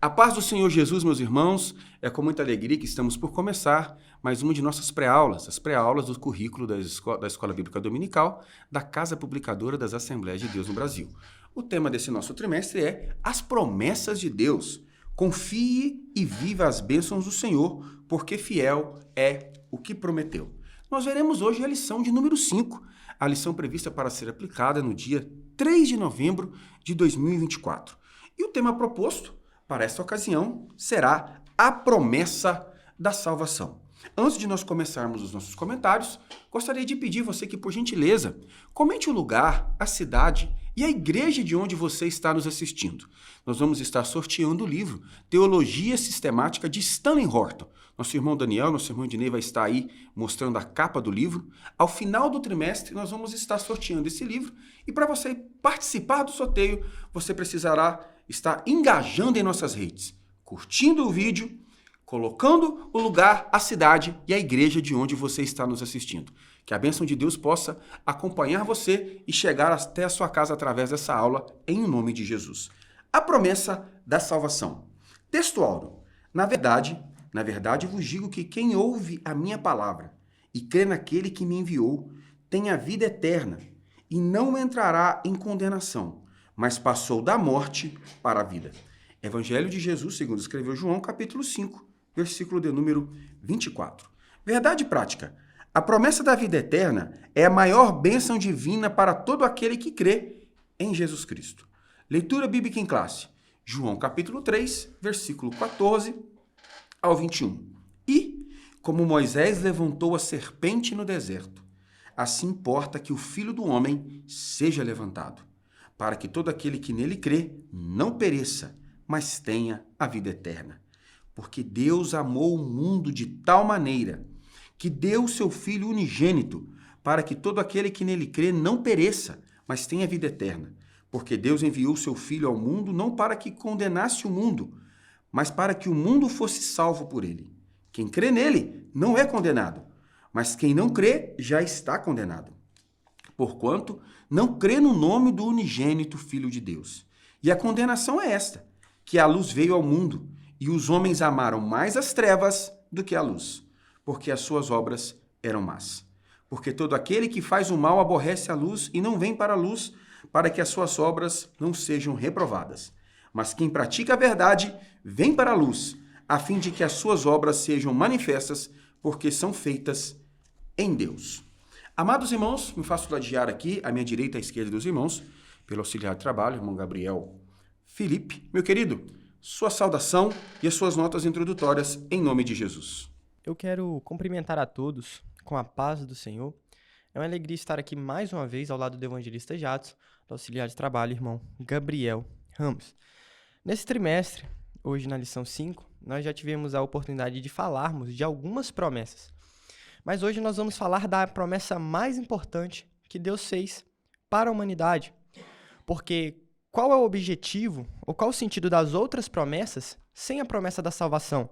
A paz do Senhor Jesus, meus irmãos, é com muita alegria que estamos por começar mais uma de nossas pré-aulas, as pré-aulas do currículo da Escola Bíblica Dominical da Casa Publicadora das Assembleias de Deus no Brasil. O tema desse nosso trimestre é As Promessas de Deus. Confie e viva as bênçãos do Senhor, porque fiel é o que prometeu. Nós veremos hoje a lição de número 5, a lição prevista para ser aplicada no dia 3 de novembro de 2024. E o tema proposto para esta ocasião será a promessa da salvação. Antes de nós começarmos os nossos comentários, gostaria de pedir você que, por gentileza, comente o lugar, a cidade e a igreja de onde você está nos assistindo. Nós vamos estar sorteando o livro Teologia Sistemática de Stanley Horton. Nosso irmão Daniel, nosso irmão Ednei vai estar aí mostrando a capa do livro. Ao final do trimestre, nós vamos estar sorteando esse livro e para você participar do sorteio, você precisará estar engajando em nossas redes, curtindo o vídeo, colocando o lugar, a cidade e a igreja de onde você está nos assistindo. Que a bênção de Deus possa acompanhar você e chegar até a sua casa através dessa aula, em nome de Jesus. A promessa da salvação. Texto áureo. Na verdade vos digo que quem ouve a minha palavra e crê naquele que me enviou, tem a vida eterna e não entrará em condenação, mas passou da morte para a vida. Evangelho de Jesus, segundo escreveu João, capítulo 5, versículo de número 24. Verdade prática. A promessa da vida eterna é a maior bênção divina para todo aquele que crê em Jesus Cristo. Leitura bíblica em classe. João, capítulo 3, versículo 14 ao 21. E, como Moisés levantou a serpente no deserto, assim importa que o Filho do Homem seja levantado, para que todo aquele que nele crê não pereça, mas tenha a vida eterna. Porque Deus amou o mundo de tal maneira que deu o seu Filho unigênito, para que todo aquele que nele crê não pereça, mas tenha a vida eterna. Porque Deus enviou o seu Filho ao mundo não para que condenasse o mundo, mas para que o mundo fosse salvo por ele. Quem crê nele não é condenado, mas quem não crê já está condenado. Porquanto não crê no nome do unigênito Filho de Deus. E a condenação é esta, que a luz veio ao mundo, e os homens amaram mais as trevas do que a luz, porque as suas obras eram más. Porque todo aquele que faz o mal aborrece a luz e não vem para a luz, para que as suas obras não sejam reprovadas. Mas quem pratica a verdade vem para a luz, a fim de que as suas obras sejam manifestas, porque são feitas em Deus. Amados irmãos, me faço ladear aqui, à minha direita e à esquerda dos irmãos, pelo auxiliar de trabalho, irmão Gabriel Felipe. Meu querido, sua saudação e as suas notas introdutórias em nome de Jesus. Eu quero cumprimentar a todos com a paz do Senhor. É uma alegria estar aqui mais uma vez ao lado do evangelista Jadson, do auxiliar de trabalho, irmão Gabriel Ramos. Nesse trimestre, hoje na lição 5, nós já tivemos a oportunidade de falarmos de algumas promessas. Mas hoje nós vamos falar da promessa mais importante que Deus fez para a humanidade. Porque qual é o objetivo, ou qual o sentido das outras promessas sem a promessa da salvação?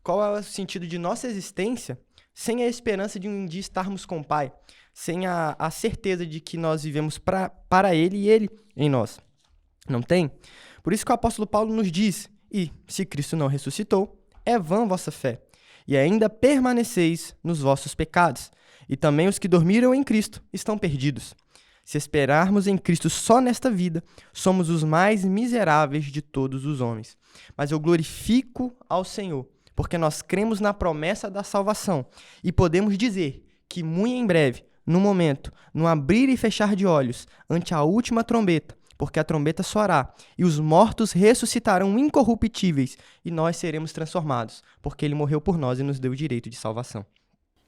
Qual é o sentido de nossa existência sem a esperança de um dia estarmos com o Pai? Sem a certeza de que nós vivemos para Ele e Ele em nós? Não tem? Por isso que o apóstolo Paulo nos diz, e se Cristo não ressuscitou, é vã vossa fé, e ainda permaneceis nos vossos pecados, e também os que dormiram em Cristo estão perdidos. Se esperarmos em Cristo só nesta vida, somos os mais miseráveis de todos os homens. Mas eu glorifico ao Senhor, porque nós cremos na promessa da salvação e podemos dizer que muito em breve, no momento, no abrir e fechar de olhos, ante a última trombeta, porque a trombeta soará, e os mortos ressuscitarão incorruptíveis, e nós seremos transformados, porque Ele morreu por nós e nos deu o direito de salvação.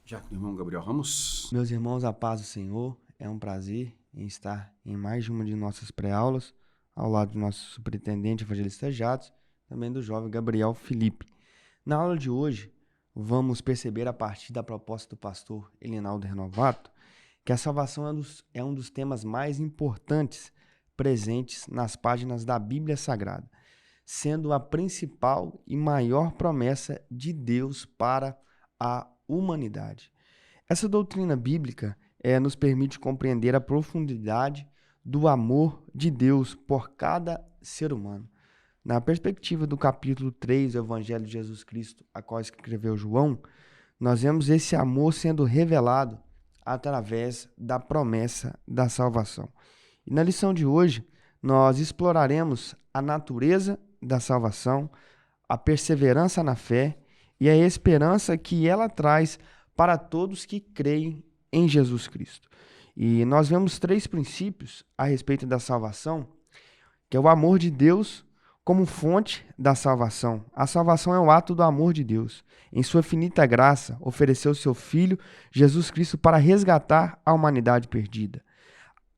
Já com o irmão Gabriel Ramos. Meus irmãos, a paz do Senhor, é um prazer em estar em mais de uma de nossas pré-aulas, ao lado do nosso superintendente evangelista Jadson, também do jovem Gabriel Felipe. Na aula de hoje, vamos perceber a partir da proposta do pastor Elinaldo Renovato, que a salvação é um dos temas mais importantes presentes nas páginas da Bíblia Sagrada, sendo a principal e maior promessa de Deus para a humanidade. Essa doutrina bíblica nos permite compreender a profundidade do amor de Deus por cada ser humano, Na perspectiva do capítulo 3 do Evangelho de Jesus Cristo, a qual escreveu João, nós vemos esse amor sendo revelado através da promessa da salvação. E na lição de hoje, nós exploraremos a natureza da salvação, a perseverança na fé e a esperança que ela traz para todos que creem em Jesus Cristo. E nós vemos 3 princípios a respeito da salvação, que é o amor de Deus como fonte da salvação. A salvação é o ato do amor de Deus. Em sua finita graça, ofereceu seu Filho, Jesus Cristo, para resgatar a humanidade perdida.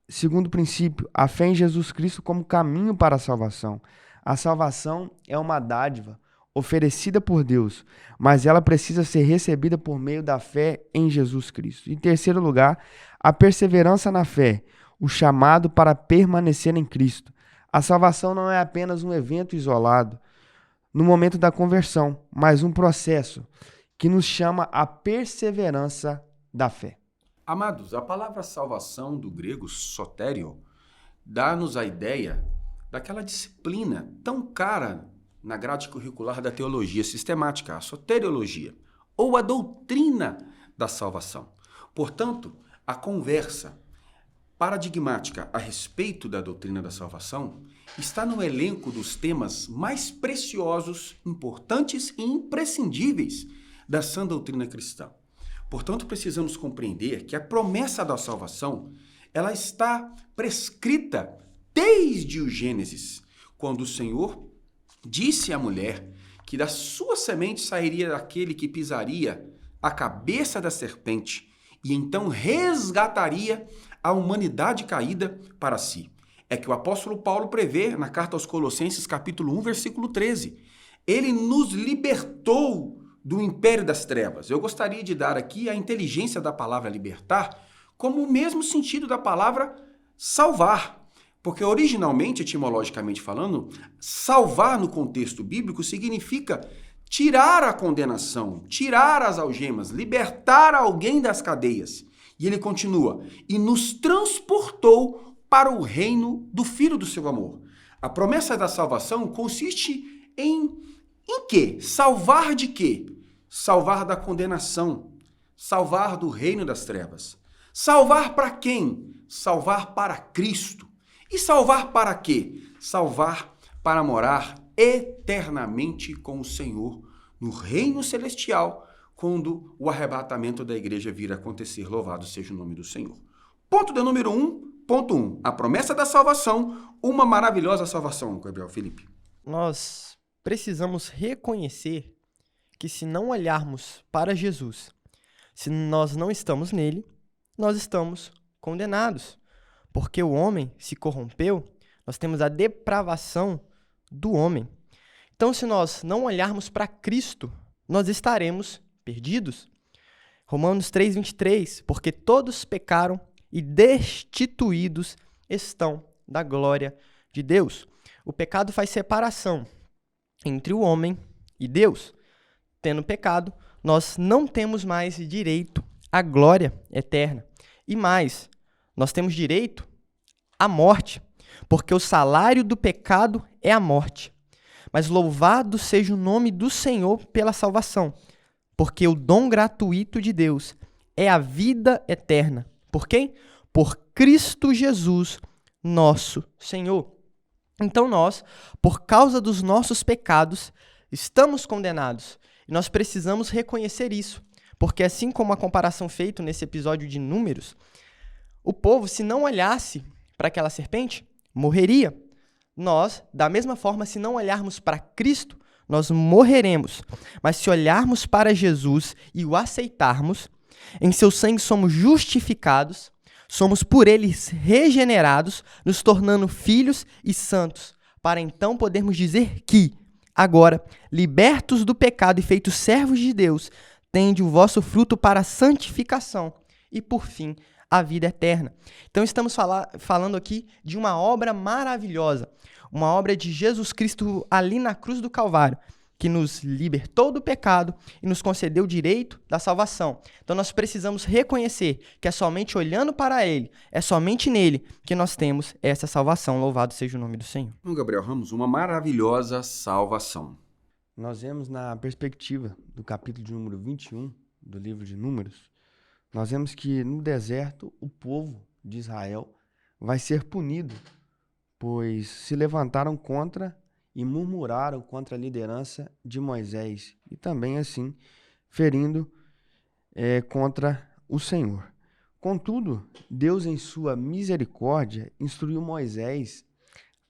Segundo princípio, a fé em Jesus Cristo como caminho para a salvação. A salvação é uma dádiva oferecida por Deus, mas ela precisa ser recebida por meio da fé em Jesus Cristo. Em terceiro lugar, a perseverança na fé, o chamado para permanecer em Cristo. A salvação não é apenas um evento isolado no momento da conversão, mas um processo que nos chama à perseverança da fé. Amados, a palavra salvação do grego sotério dá-nos a ideia daquela disciplina tão cara na grade curricular da teologia sistemática, a soteriologia, ou a doutrina da salvação. Portanto, a conversa paradigmática a respeito da doutrina da salvação está no elenco dos temas mais preciosos, importantes e imprescindíveis da sã doutrina cristã. Portanto, precisamos compreender que a promessa da salvação ela está prescrita desde o Gênesis, quando o Senhor disse à mulher que da sua semente sairia aquele que pisaria a cabeça da serpente e então resgataria a humanidade caída para si. É que o apóstolo Paulo prevê na carta aos Colossenses, capítulo 1, versículo 13. Ele nos libertou do império das trevas. Eu gostaria de dar aqui a inteligência da palavra libertar como o mesmo sentido da palavra salvar. Porque originalmente, etimologicamente falando, salvar no contexto bíblico significa tirar a condenação, tirar as algemas, libertar alguém das cadeias. E ele continua, e nos transportou para o reino do Filho do seu amor. A promessa da salvação consiste em quê? Salvar de quê? Salvar da condenação, salvar do reino das trevas. Salvar para quem? Salvar para Cristo. E salvar para quê? Salvar para morar eternamente com o Senhor no reino celestial, quando o arrebatamento da igreja vir a acontecer. Louvado seja o nome do Senhor. Ponto de número 1, ponto 1. A promessa da salvação, uma maravilhosa salvação, Gabriel Felipe. Nós precisamos reconhecer que se não olharmos para Jesus, se nós não estamos nele, nós estamos condenados. Porque o homem se corrompeu, nós temos a depravação do homem. Então, se nós não olharmos para Cristo, nós estaremos perdidos. Romanos 3:23, porque todos pecaram e destituídos estão da glória de Deus. O pecado faz separação entre o homem e Deus. Tendo pecado, nós não temos mais direito à glória eterna. E mais, nós temos direito à morte, porque o salário do pecado é a morte. Mas louvado seja o nome do Senhor pela salvação, porque o dom gratuito de Deus é a vida eterna. Por quem? Por Cristo Jesus, nosso Senhor. Então nós, por causa dos nossos pecados, estamos condenados. E nós precisamos reconhecer isso, porque assim como a comparação feita nesse episódio de Números, o povo, se não olhasse para aquela serpente, morreria. Nós, da mesma forma, se não olharmos para Cristo, nós morreremos. Mas se olharmos para Jesus e o aceitarmos, em seu sangue somos justificados, somos por ele regenerados, nos tornando filhos e santos, para então podermos dizer que, agora, libertos do pecado e feitos servos de Deus, tende o vosso fruto para a santificação e, por fim, a vida eterna. Então estamos falando aqui de uma obra maravilhosa, uma obra de Jesus Cristo ali na cruz do Calvário, que nos libertou do pecado e nos concedeu o direito da salvação. Então nós precisamos reconhecer que é somente olhando para Ele, é somente nele que nós temos essa salvação. Louvado seja o nome do Senhor. Gabriel Ramos, uma maravilhosa salvação. Nós vemos na perspectiva do capítulo de número 21 do livro de Números, nós vemos que no deserto o povo de Israel vai ser punido, pois se levantaram contra e murmuraram contra a liderança de Moisés e também assim ferindo contra o Senhor. Contudo, Deus em sua misericórdia instruiu Moisés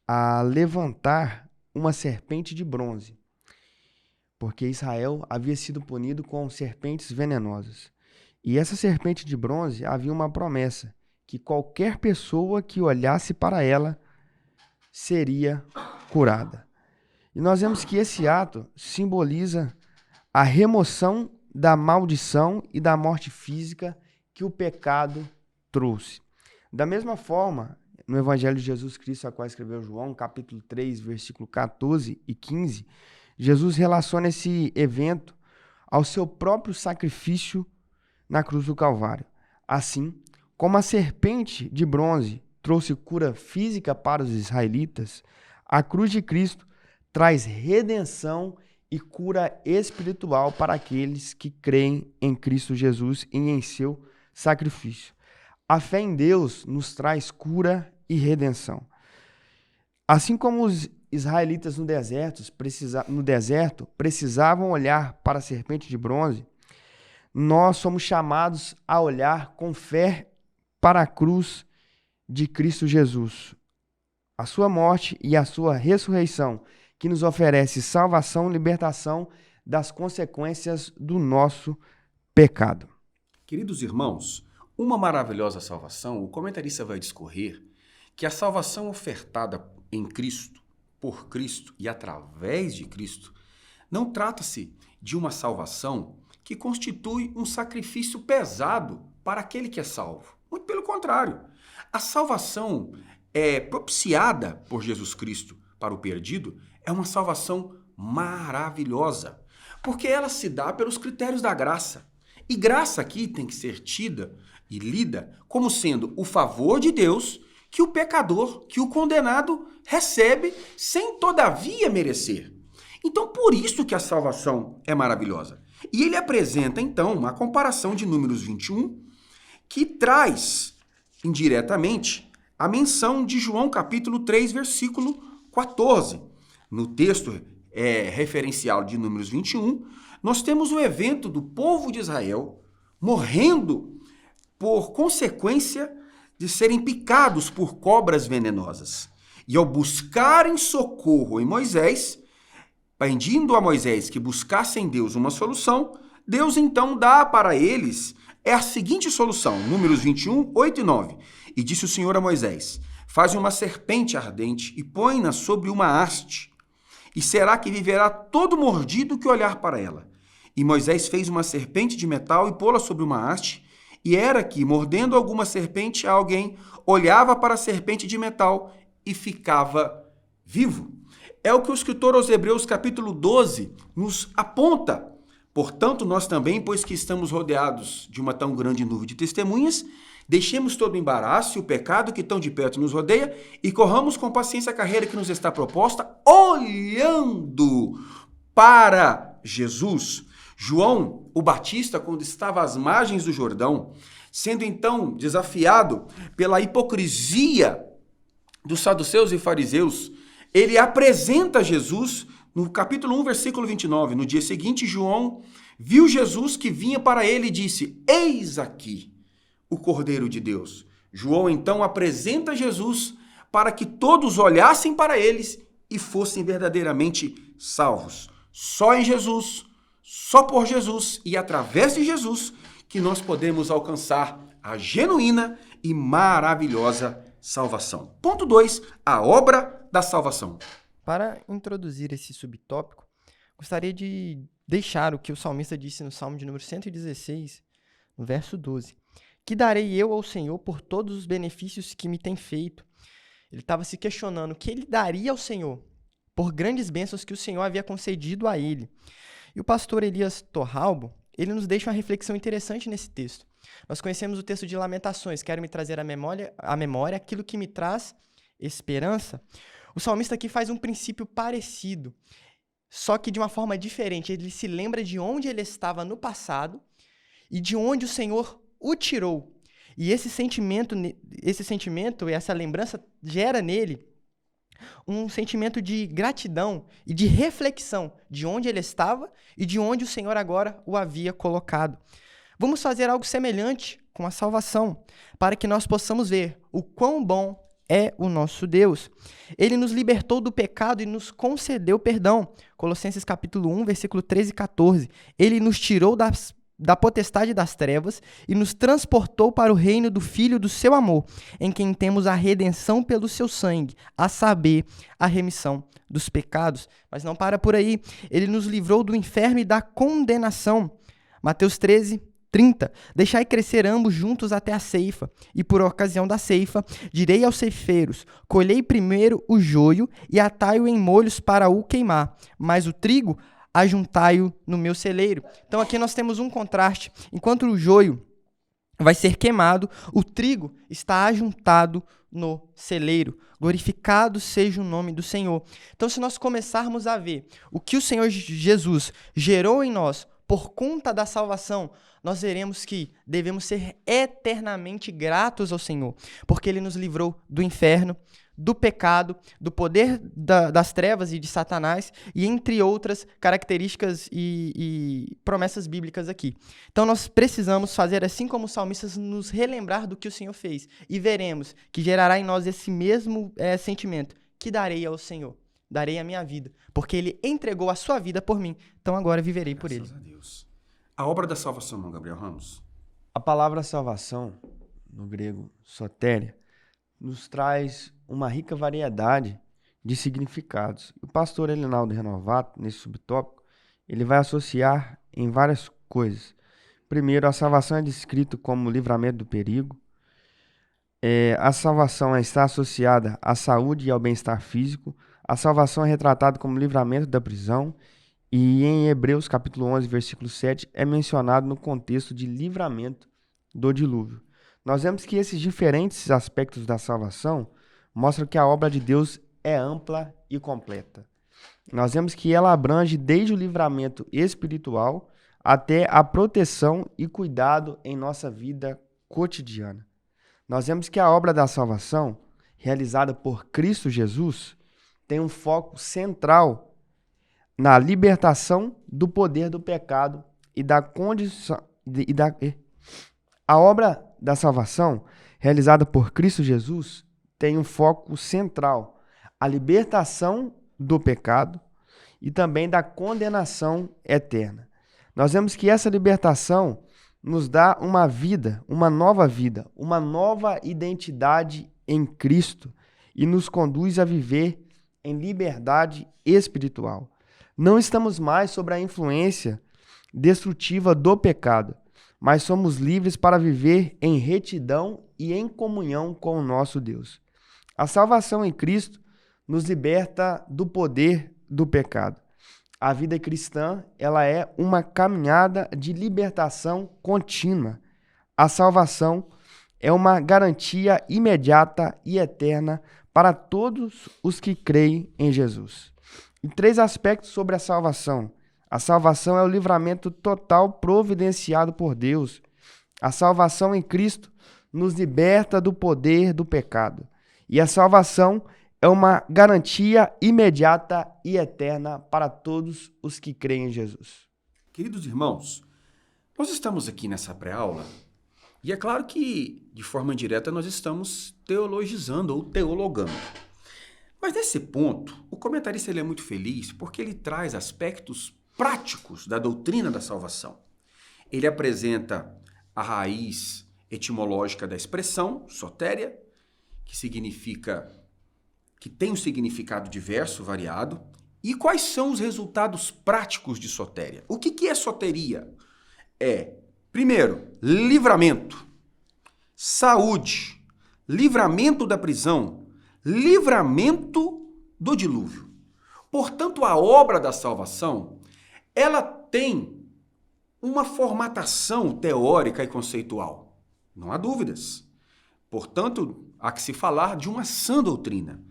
a levantar uma serpente de bronze, porque Israel havia sido punido com serpentes venenosas. E essa serpente de bronze havia uma promessa, que qualquer pessoa que olhasse para ela seria curada. E nós vemos que esse ato simboliza a remoção da maldição e da morte física que o pecado trouxe. Da mesma forma, no Evangelho de Jesus Cristo, a qual escreveu João, capítulo 3, versículo 14 e 15, Jesus relaciona esse evento ao seu próprio sacrifício na cruz do Calvário. Assim, como a serpente de bronze trouxe cura física para os israelitas, a cruz de Cristo traz redenção e cura espiritual para aqueles que creem em Cristo Jesus e em seu sacrifício. A fé em Deus nos traz cura e redenção. Assim como os israelitas no deserto precisavam olhar para a serpente de bronze, nós somos chamados a olhar com fé para a cruz de Cristo Jesus, a sua morte e a sua ressurreição, que nos oferece salvação e libertação das consequências do nosso pecado. Queridos irmãos, uma maravilhosa salvação, o comentarista vai discorrer que a salvação ofertada em Cristo, por Cristo e através de Cristo, não trata-se de uma salvação que constitui um sacrifício pesado para aquele que é salvo. Muito pelo contrário, a salvação propiciada por Jesus Cristo para o perdido é uma salvação maravilhosa, porque ela se dá pelos critérios da graça. E graça aqui tem que ser tida e lida como sendo o favor de Deus que o pecador, que o condenado recebe sem todavia merecer. Então, por isso que a salvação é maravilhosa. E ele apresenta, então, uma comparação de Números 21, que traz indiretamente a menção de João capítulo 3, versículo 14. No texto referencial de Números 21, nós temos o evento do povo de Israel morrendo por consequência de serem picados por cobras venenosas. E ao buscarem socorro em Moisés, pedindo a Moisés que buscasse em Deus uma solução, Deus então dá para eles a seguinte solução, Números 21, 8 e 9. E disse o Senhor a Moisés: faze uma serpente ardente e põe-na sobre uma haste, e será que viverá todo mordido que olhar para ela. E Moisés fez uma serpente de metal e pô-la sobre uma haste, e era que, mordendo alguma serpente, alguém olhava para a serpente de metal e ficava vivo. É o que o escritor aos Hebreus, capítulo 12, nos aponta. Portanto, nós também, pois que estamos rodeados de uma tão grande nuvem de testemunhas, deixemos todo o embaraço e o pecado que tão de perto nos rodeia e corramos com paciência a carreira que nos está proposta, olhando para Jesus. João, o Batista, quando estava às margens do Jordão, sendo então desafiado pela hipocrisia dos saduceus e fariseus, ele apresenta Jesus no capítulo 1, versículo 29. No dia seguinte, João viu Jesus que vinha para ele e disse: eis aqui o Cordeiro de Deus. João então apresenta Jesus para que todos olhassem para eles e fossem verdadeiramente salvos. Só em Jesus, só por Jesus e através de Jesus que nós podemos alcançar a genuína e maravilhosa salvação. Ponto 2, a obra da salvação. Para introduzir esse subtópico, gostaria de deixar o que o salmista disse no Salmo de número 116, no verso 12. Que darei eu ao Senhor por todos os benefícios que me tem feito? Ele estava se questionando o que ele daria ao Senhor por grandes bênçãos que o Senhor havia concedido a ele. E o pastor Elias Torralbo, ele nos deixa uma reflexão interessante nesse texto. Nós conhecemos o texto de Lamentações, quero me trazer à memória aquilo que me traz esperança. O salmista aqui faz um princípio parecido, só que de uma forma diferente. Ele se lembra de onde ele estava no passado e de onde o Senhor o tirou. E esse sentimento e essa lembrança gera nele um sentimento de gratidão e de reflexão de onde ele estava e de onde o Senhor agora o havia colocado. Vamos fazer algo semelhante com a salvação, para que nós possamos ver o quão bom é o nosso Deus. Ele nos libertou do pecado e nos concedeu perdão. Colossenses capítulo 1, versículo 13 e 14. Ele nos tirou da potestade das trevas e nos transportou para o reino do Filho do seu amor, em quem temos a redenção pelo seu sangue, a saber, a remissão dos pecados. Mas não para por aí. Ele nos livrou do inferno e da condenação. Mateus 13, 30. Deixai crescer ambos juntos até a ceifa, e por ocasião da ceifa, direi aos ceifeiros: colhei primeiro o joio e atai-o em molhos para o queimar, mas o trigo ajuntai-o no meu celeiro. Então aqui nós temos um contraste. Enquanto o joio vai ser queimado, o trigo está ajuntado no celeiro. Glorificado seja o nome do Senhor. Então, se nós começarmos a ver o que o Senhor Jesus gerou em nós por conta da salvação, nós veremos que devemos ser eternamente gratos ao Senhor, porque Ele nos livrou do inferno, do pecado, do poder das trevas e de Satanás, e entre outras características e promessas bíblicas aqui. Então nós precisamos fazer assim como os salmistas, nos relembrar do que o Senhor fez, e veremos que gerará em nós esse mesmo sentimento: que darei ao Senhor, darei a minha vida, porque Ele entregou a sua vida por mim, então agora viverei por Ele. Graças a Deus. A obra da salvação, irmão Gabriel Ramos. A palavra salvação, no grego sotéria, nos traz uma rica variedade de significados. O pastor Elinaldo Renovato, nesse subtópico, ele vai associar em várias coisas. Primeiro, a salvação é descrita como livramento do perigo. A salvação está associada à saúde e ao bem-estar físico. A salvação é retratada como livramento da prisão. E em Hebreus capítulo 11, versículo 7, é mencionado no contexto de livramento do dilúvio. Nós vemos que esses diferentes aspectos da salvação mostram que a obra de Deus é ampla e completa. Nós vemos que ela abrange desde o livramento espiritual até a proteção e cuidado em nossa vida cotidiana. Nós vemos que a obra da salvação, realizada por Cristo Jesus, tem um foco central na libertação do poder do pecado e da condição. A obra da salvação, realizada por Cristo Jesus, tem um foco central: a libertação do pecado e também da condenação eterna. Nós vemos que essa libertação nos dá uma vida, uma nova identidade em Cristo, e nos conduz a viver em liberdade espiritual. Não estamos mais sob a influência destrutiva do pecado, mas somos livres para viver em retidão e em comunhão com o nosso Deus. A salvação em Cristo nos liberta do poder do pecado. A vida cristã, ela é uma caminhada de libertação contínua. A salvação é uma garantia imediata e eterna para todos os que creem em Jesus. E 3 aspectos sobre a salvação. A salvação é o livramento total providenciado por Deus. A salvação em Cristo nos liberta do poder do pecado. E a salvação é uma garantia imediata e eterna para todos os que creem em Jesus. Queridos irmãos, nós estamos aqui nessa pré-aula e é claro que, de forma indireta, nós estamos teologizando ou teologando. Mas nesse ponto, o comentarista ele é muito feliz porque ele traz aspectos práticos da doutrina da salvação. Ele apresenta a raiz etimológica da expressão, sotéria, que tem um significado diverso, variado, e quais são os resultados práticos de sotéria. O que é soteria? Primeiro, livramento, saúde, livramento da prisão, livramento do dilúvio. Portanto, a obra da salvação, ela tem uma formatação teórica e conceitual. Não há dúvidas. Portanto, há que se falar de uma sã doutrina.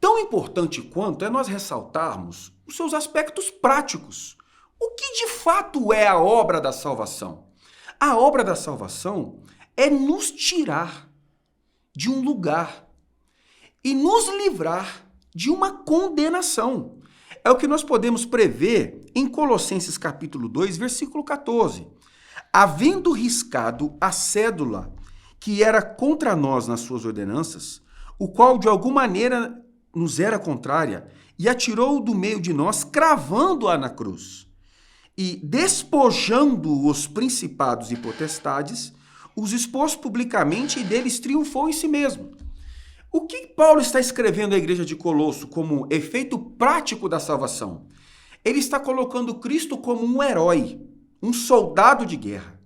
Tão importante quanto é nós ressaltarmos os seus aspectos práticos. O que de fato é a obra da salvação? A obra da salvação é nos tirar de um lugar e nos livrar de uma condenação. É o que nós podemos prever em Colossenses capítulo 2, versículo 14. Havendo riscado a cédula que era contra nós nas suas ordenanças, o qual de alguma maneira nos era contrária, e atirou-o do meio de nós, cravando-a na cruz. E, despojando os principados e potestades, os expôs publicamente e deles triunfou em si mesmo. O que Paulo está escrevendo à igreja de Colosso como efeito prático da salvação? Ele está colocando Cristo como um herói, um soldado de guerra,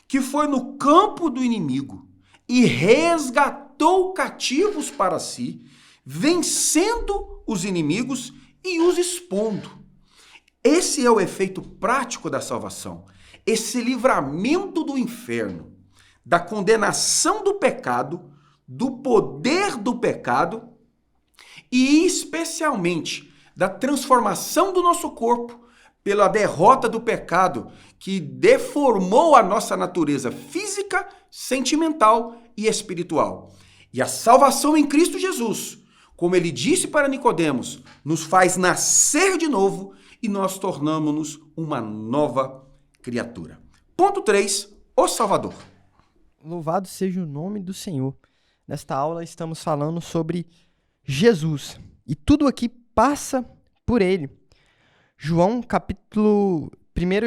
que foi no campo do inimigo e resgatou cativos para si, vencendo os inimigos e os expondo. Esse é o efeito prático da salvação, esse livramento do inferno, da condenação do pecado, do poder do pecado e especialmente da transformação do nosso corpo pela derrota do pecado que deformou a nossa natureza física, sentimental e espiritual. E a salvação em Cristo Jesus, como ele disse para Nicodemos, nos faz nascer de novo e nós tornamos-nos uma nova criatura. Ponto 3, o Salvador. Louvado seja o nome do Senhor. Nesta aula estamos falando sobre Jesus e tudo aqui passa por ele. 1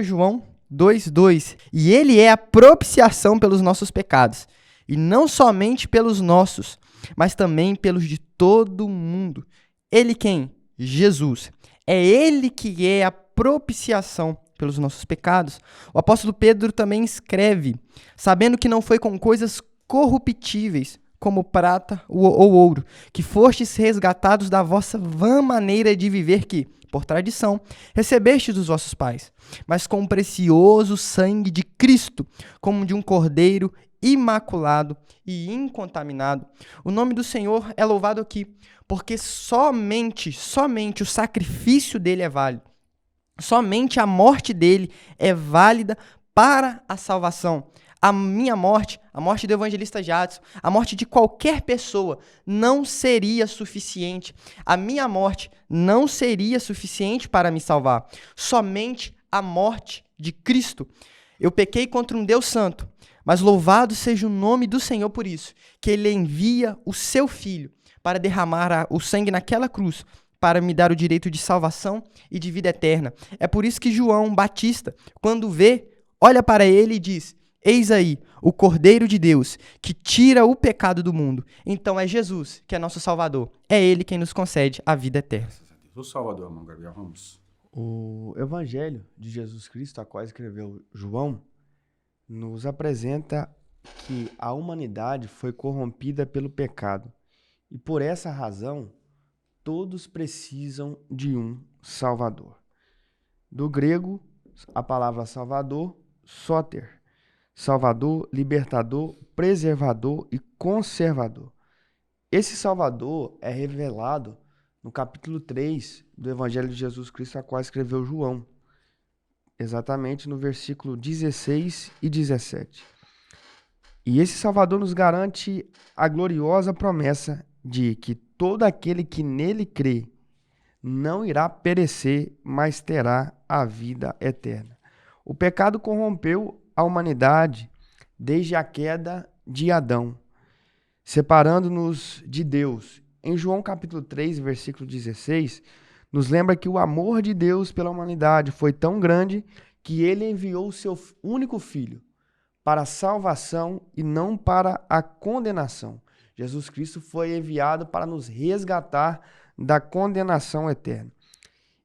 João 2:2. E ele é a propiciação pelos nossos pecados, e não somente pelos nossos, mas também pelos de todo mundo. Ele quem? Jesus. É ele que é a propiciação pelos nossos pecados. O apóstolo Pedro também escreve, sabendo que não foi com coisas corruptíveis, como prata ou ouro, que fostes resgatados da vossa vã maneira de viver que, por tradição, recebestes dos vossos pais, mas com o precioso sangue de Cristo, como de um cordeiro imaculado e incontaminado. O nome do Senhor é louvado aqui, porque somente o sacrifício dele é válido. Somente a morte dele é válida para a salvação. A minha morte, a morte do evangelista Jadson, a morte de qualquer pessoa não seria suficiente. A minha morte não seria suficiente para me salvar. Somente a morte de Cristo. Eu pequei contra um Deus santo, mas louvado seja o nome do Senhor por isso, que ele envia o seu Filho para derramar o sangue naquela cruz, para me dar o direito de salvação e de vida eterna. É por isso que João Batista, quando vê, olha para ele e diz: eis aí o Cordeiro de Deus que tira o pecado do mundo. Então é Jesus que é nosso Salvador. É ele quem nos concede a vida eterna. O Salvador, irmão Gabriel, vamos. O Evangelho de Jesus Cristo, a qual escreveu João, nos apresenta que a humanidade foi corrompida pelo pecado. E por essa razão, todos precisam de um Salvador. Do grego, a palavra Salvador, soter. Salvador, libertador, preservador e conservador. Esse Salvador é revelado no capítulo 3 do Evangelho de Jesus Cristo, a qual escreveu João, exatamente no versículo 16 e 17. E esse Salvador nos garante a gloriosa promessa de que todo aquele que nele crê não irá perecer, mas terá a vida eterna. O pecado corrompeu a humanidade desde a queda de Adão, separando-nos de Deus. Em João capítulo 3, versículo 16, nos lembra que o amor de Deus pela humanidade foi tão grande que ele enviou o seu único filho para a salvação e não para a condenação. Jesus Cristo foi enviado para nos resgatar da condenação eterna.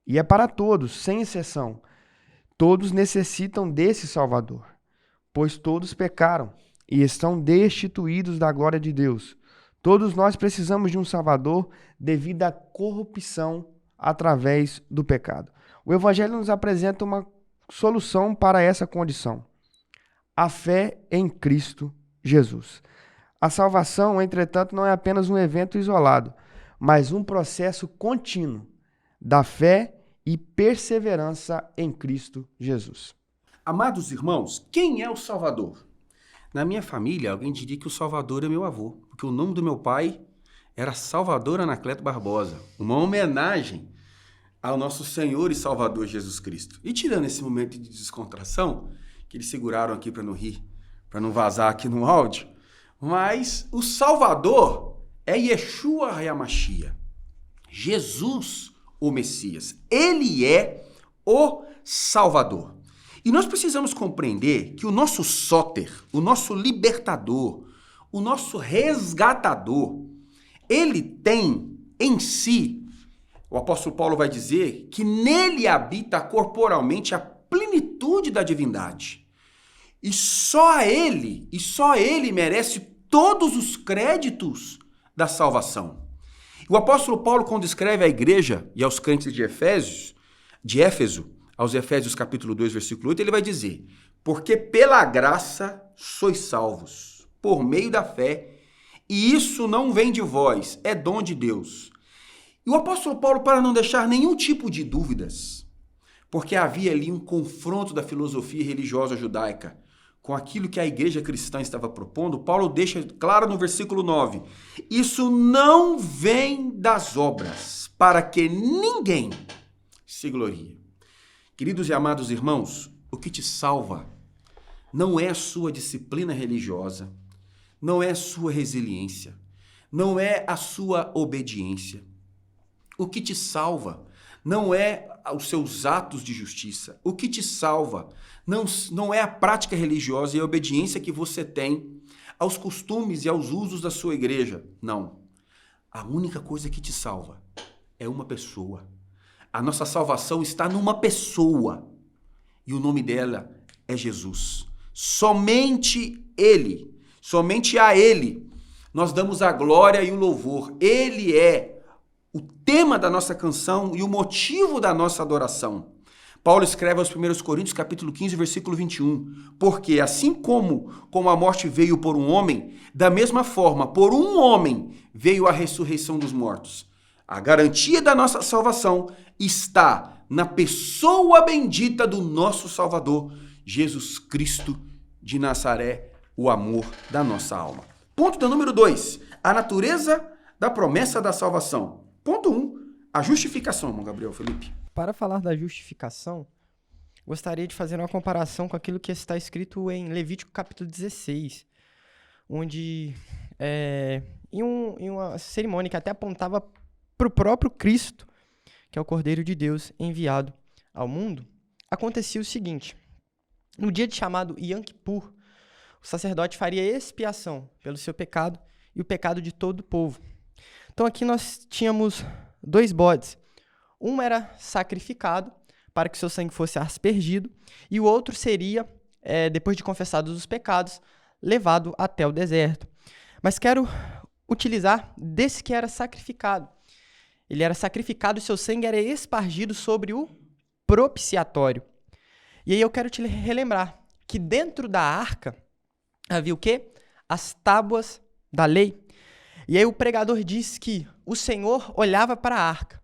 E é para todos, sem exceção. Todos necessitam desse Salvador, pois todos pecaram e estão destituídos da glória de Deus. Todos nós precisamos de um Salvador devido à corrupção através do pecado. O Evangelho nos apresenta uma solução para essa condição: a fé em Cristo Jesus. A salvação, entretanto, não é apenas um evento isolado, mas um processo contínuo da fé e perseverança em Cristo Jesus. Amados irmãos, quem é o Salvador? Na minha família, alguém diria que o Salvador é meu avô, porque o nome do meu pai era Salvador Anacleto Barbosa, uma homenagem ao nosso Senhor e Salvador Jesus Cristo. E tirando esse momento de descontração, que eles seguraram aqui para não rir, para não vazar aqui no áudio, mas o Salvador é Yeshua HaMashiach, Jesus, o Messias. Ele é o Salvador. E nós precisamos compreender que o nosso sóter, o nosso libertador, o nosso resgatador, ele tem em si, o apóstolo Paulo vai dizer, que nele habita corporalmente a plenitude da divindade. E só ele merece todos os créditos da salvação. O apóstolo Paulo, quando escreve à igreja e aos crentes de Éfeso, aos Efésios capítulo 2, versículo 8, ele vai dizer: porque pela graça sois salvos, por meio da fé, e isso não vem de vós, é dom de Deus. E o apóstolo Paulo, para não deixar nenhum tipo de dúvidas, porque havia ali um confronto da filosofia religiosa judaica com aquilo que a igreja cristã estava propondo, Paulo deixa claro no versículo 9: isso não vem das obras, para que ninguém se glorie. Queridos e amados irmãos, o que te salva não é a sua disciplina religiosa, não é a sua resiliência, não é a sua obediência. O que te salva não é os seus atos de justiça. O que te salva não é a prática religiosa e a obediência que você tem aos costumes e aos usos da sua igreja. Não. A única coisa que te salva é uma pessoa. A nossa salvação está numa pessoa. E o nome dela é Jesus. Somente Ele, somente a Ele, nós damos a glória e o louvor. Ele é o tema da nossa canção e o motivo da nossa adoração. Paulo escreve aos 1 Coríntios, capítulo 15, versículo 21. Porque assim como a morte veio por um homem, da mesma forma, por um homem, veio a ressurreição dos mortos. A garantia da nossa salvação está na pessoa bendita do nosso Salvador, Jesus Cristo de Nazaré, o amor da nossa alma. Ponto do número 2, a natureza da promessa da salvação. Ponto 1, a justificação, irmão Gabriel Felipe. Para falar da justificação, gostaria de fazer uma comparação com aquilo que está escrito em Levítico capítulo 16, onde, em uma cerimônia que até apontava para o próprio Cristo, que é o Cordeiro de Deus enviado ao mundo, acontecia o seguinte: no dia de chamado Yom Kippur, o sacerdote faria expiação pelo seu pecado e o pecado de todo o povo. Então aqui nós tínhamos 2 bodes. Um era sacrificado para que seu sangue fosse aspergido, e o outro seria, depois de confessados os pecados, levado até o deserto. Mas quero utilizar desse que era sacrificado. Ele era sacrificado e seu sangue era espargido sobre o propiciatório. E aí eu quero te relembrar que dentro da arca havia o quê? As tábuas da lei. E aí o pregador diz que o Senhor olhava para a arca.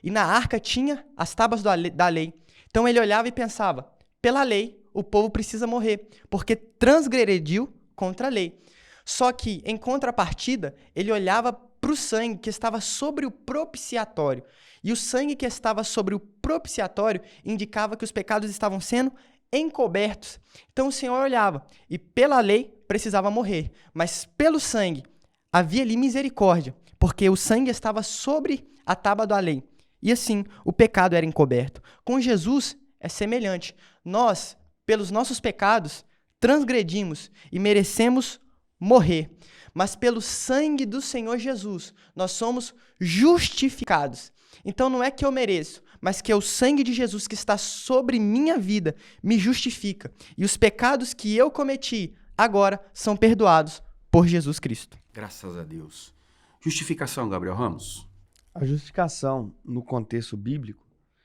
E na arca tinha as tábuas da lei. Então ele olhava e pensava: pela lei, o povo precisa morrer, porque transgrediu contra a lei. Só que, em contrapartida, ele olhava para o sangue que estava sobre o propiciatório. E o sangue que estava sobre o propiciatório indicava que os pecados estavam sendo encobertos. Então o Senhor olhava e pela lei precisava morrer, mas pelo sangue havia ali misericórdia, porque o sangue estava sobre a tábua da lei. E assim, o pecado era encoberto. Com Jesus é semelhante. Nós, pelos nossos pecados, transgredimos e merecemos morrer. Mas pelo sangue do Senhor Jesus, nós somos justificados. Então não é que eu mereço, mas que é o sangue de Jesus que está sobre minha vida me justifica. E os pecados que eu cometi agora são perdoados por Jesus Cristo. Graças a Deus. Justificação, Gabriel Ramos. A justificação, no contexto bíblico,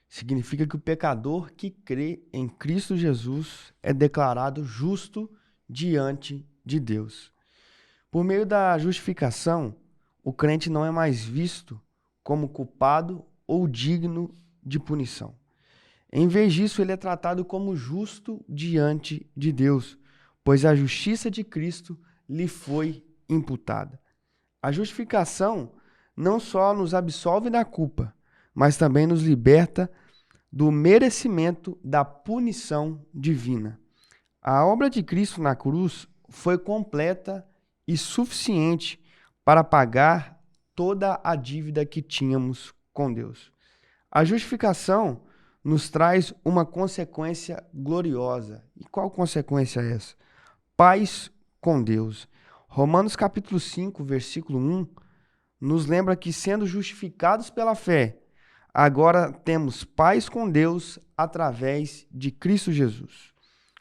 significa que o pecador que crê em Cristo Jesus é declarado justo diante de Deus. Por meio da justificação, o crente não é mais visto como culpado ou digno de punição. Em vez disso, ele é tratado como justo diante de Deus, pois a justiça de Cristo lhe foi imputada. A justificação não só nos absolve da culpa, mas também nos liberta do merecimento da punição divina. A obra de Cristo na cruz foi completa e suficiente para pagar toda a dívida que tínhamos com Deus. A justificação nos traz uma consequência gloriosa. E qual consequência é essa? Paz com Deus. Romanos capítulo 5, versículo 1, nos lembra que, sendo justificados pela fé, agora temos paz com Deus através de Cristo Jesus.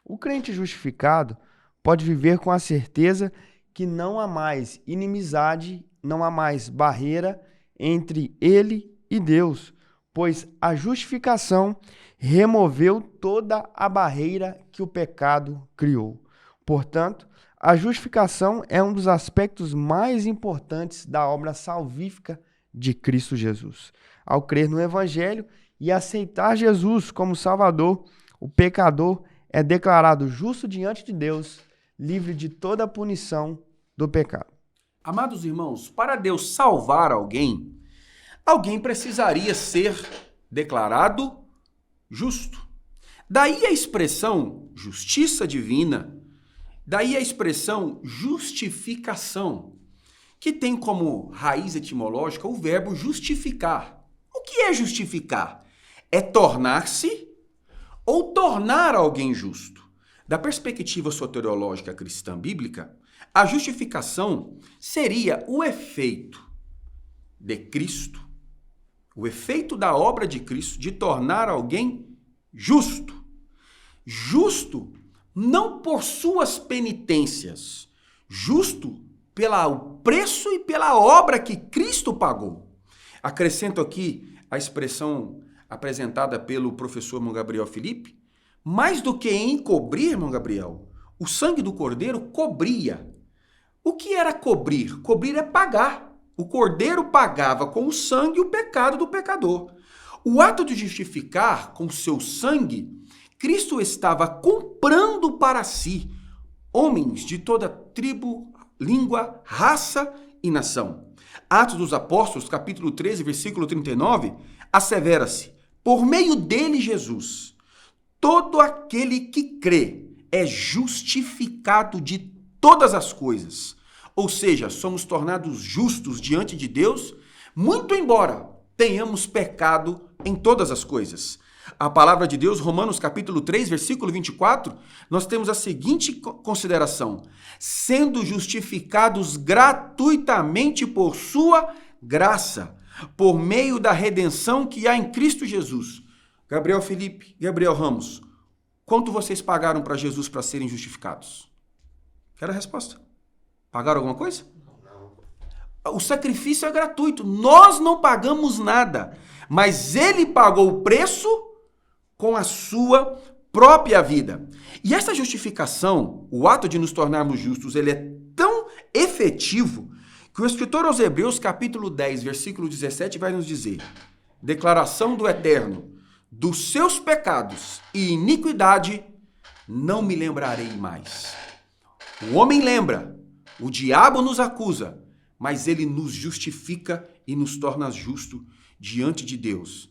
O crente justificado pode viver com a certeza que não há mais inimizade, não há mais barreira entre ele e Deus, pois a justificação removeu toda a barreira que o pecado criou. Portanto, a justificação é um dos aspectos mais importantes da obra salvífica de Cristo Jesus. Ao crer no Evangelho e aceitar Jesus como Salvador, o pecador é declarado justo diante de Deus, livre de toda a punição do pecado. Amados irmãos, para Deus salvar alguém, alguém precisaria ser declarado justo. Daí a expressão justiça divina, daí a expressão justificação, que tem como raiz etimológica o verbo justificar. O que é justificar? É tornar-se ou tornar alguém justo. Da perspectiva soteriológica cristã bíblica, a justificação seria o efeito de Cristo, o efeito da obra de Cristo de tornar alguém justo. Justo não por suas penitências, justo pelo preço e pela obra que Cristo pagou. Acrescento aqui a expressão apresentada pelo professor irmão Gabriel Felipe, mais do que encobrir, irmão Gabriel, o sangue do cordeiro cobria. O que era cobrir? Cobrir é pagar. O cordeiro pagava com o sangue o pecado do pecador. O ato de justificar com seu sangue, Cristo estava comprando para si homens de toda tribo, língua, raça e nação. Atos dos Apóstolos, capítulo 13, versículo 39, assevera-se: por meio dele, Jesus, todo aquele que crê é justificado de todas as coisas. Ou seja, somos tornados justos diante de Deus, muito embora tenhamos pecado em todas as coisas. A palavra de Deus, Romanos capítulo 3, versículo 24, nós temos a seguinte consideração: sendo justificados gratuitamente por sua graça, por meio da redenção que há em Cristo Jesus. Gabriel Felipe, Gabriel Ramos, quanto vocês pagaram para Jesus para serem justificados? Quero a resposta. Pagaram alguma coisa? Não. O sacrifício é gratuito, nós não pagamos nada, mas ele pagou o preço com a sua própria vida. E essa justificação, o ato de nos tornarmos justos, ele é tão efetivo que o escritor aos Hebreus, capítulo 10, versículo 17, vai nos dizer: declaração do Eterno, dos seus pecados e iniquidade não me lembrarei mais. O homem lembra, o diabo nos acusa, mas ele nos justifica e nos torna justo diante de Deus.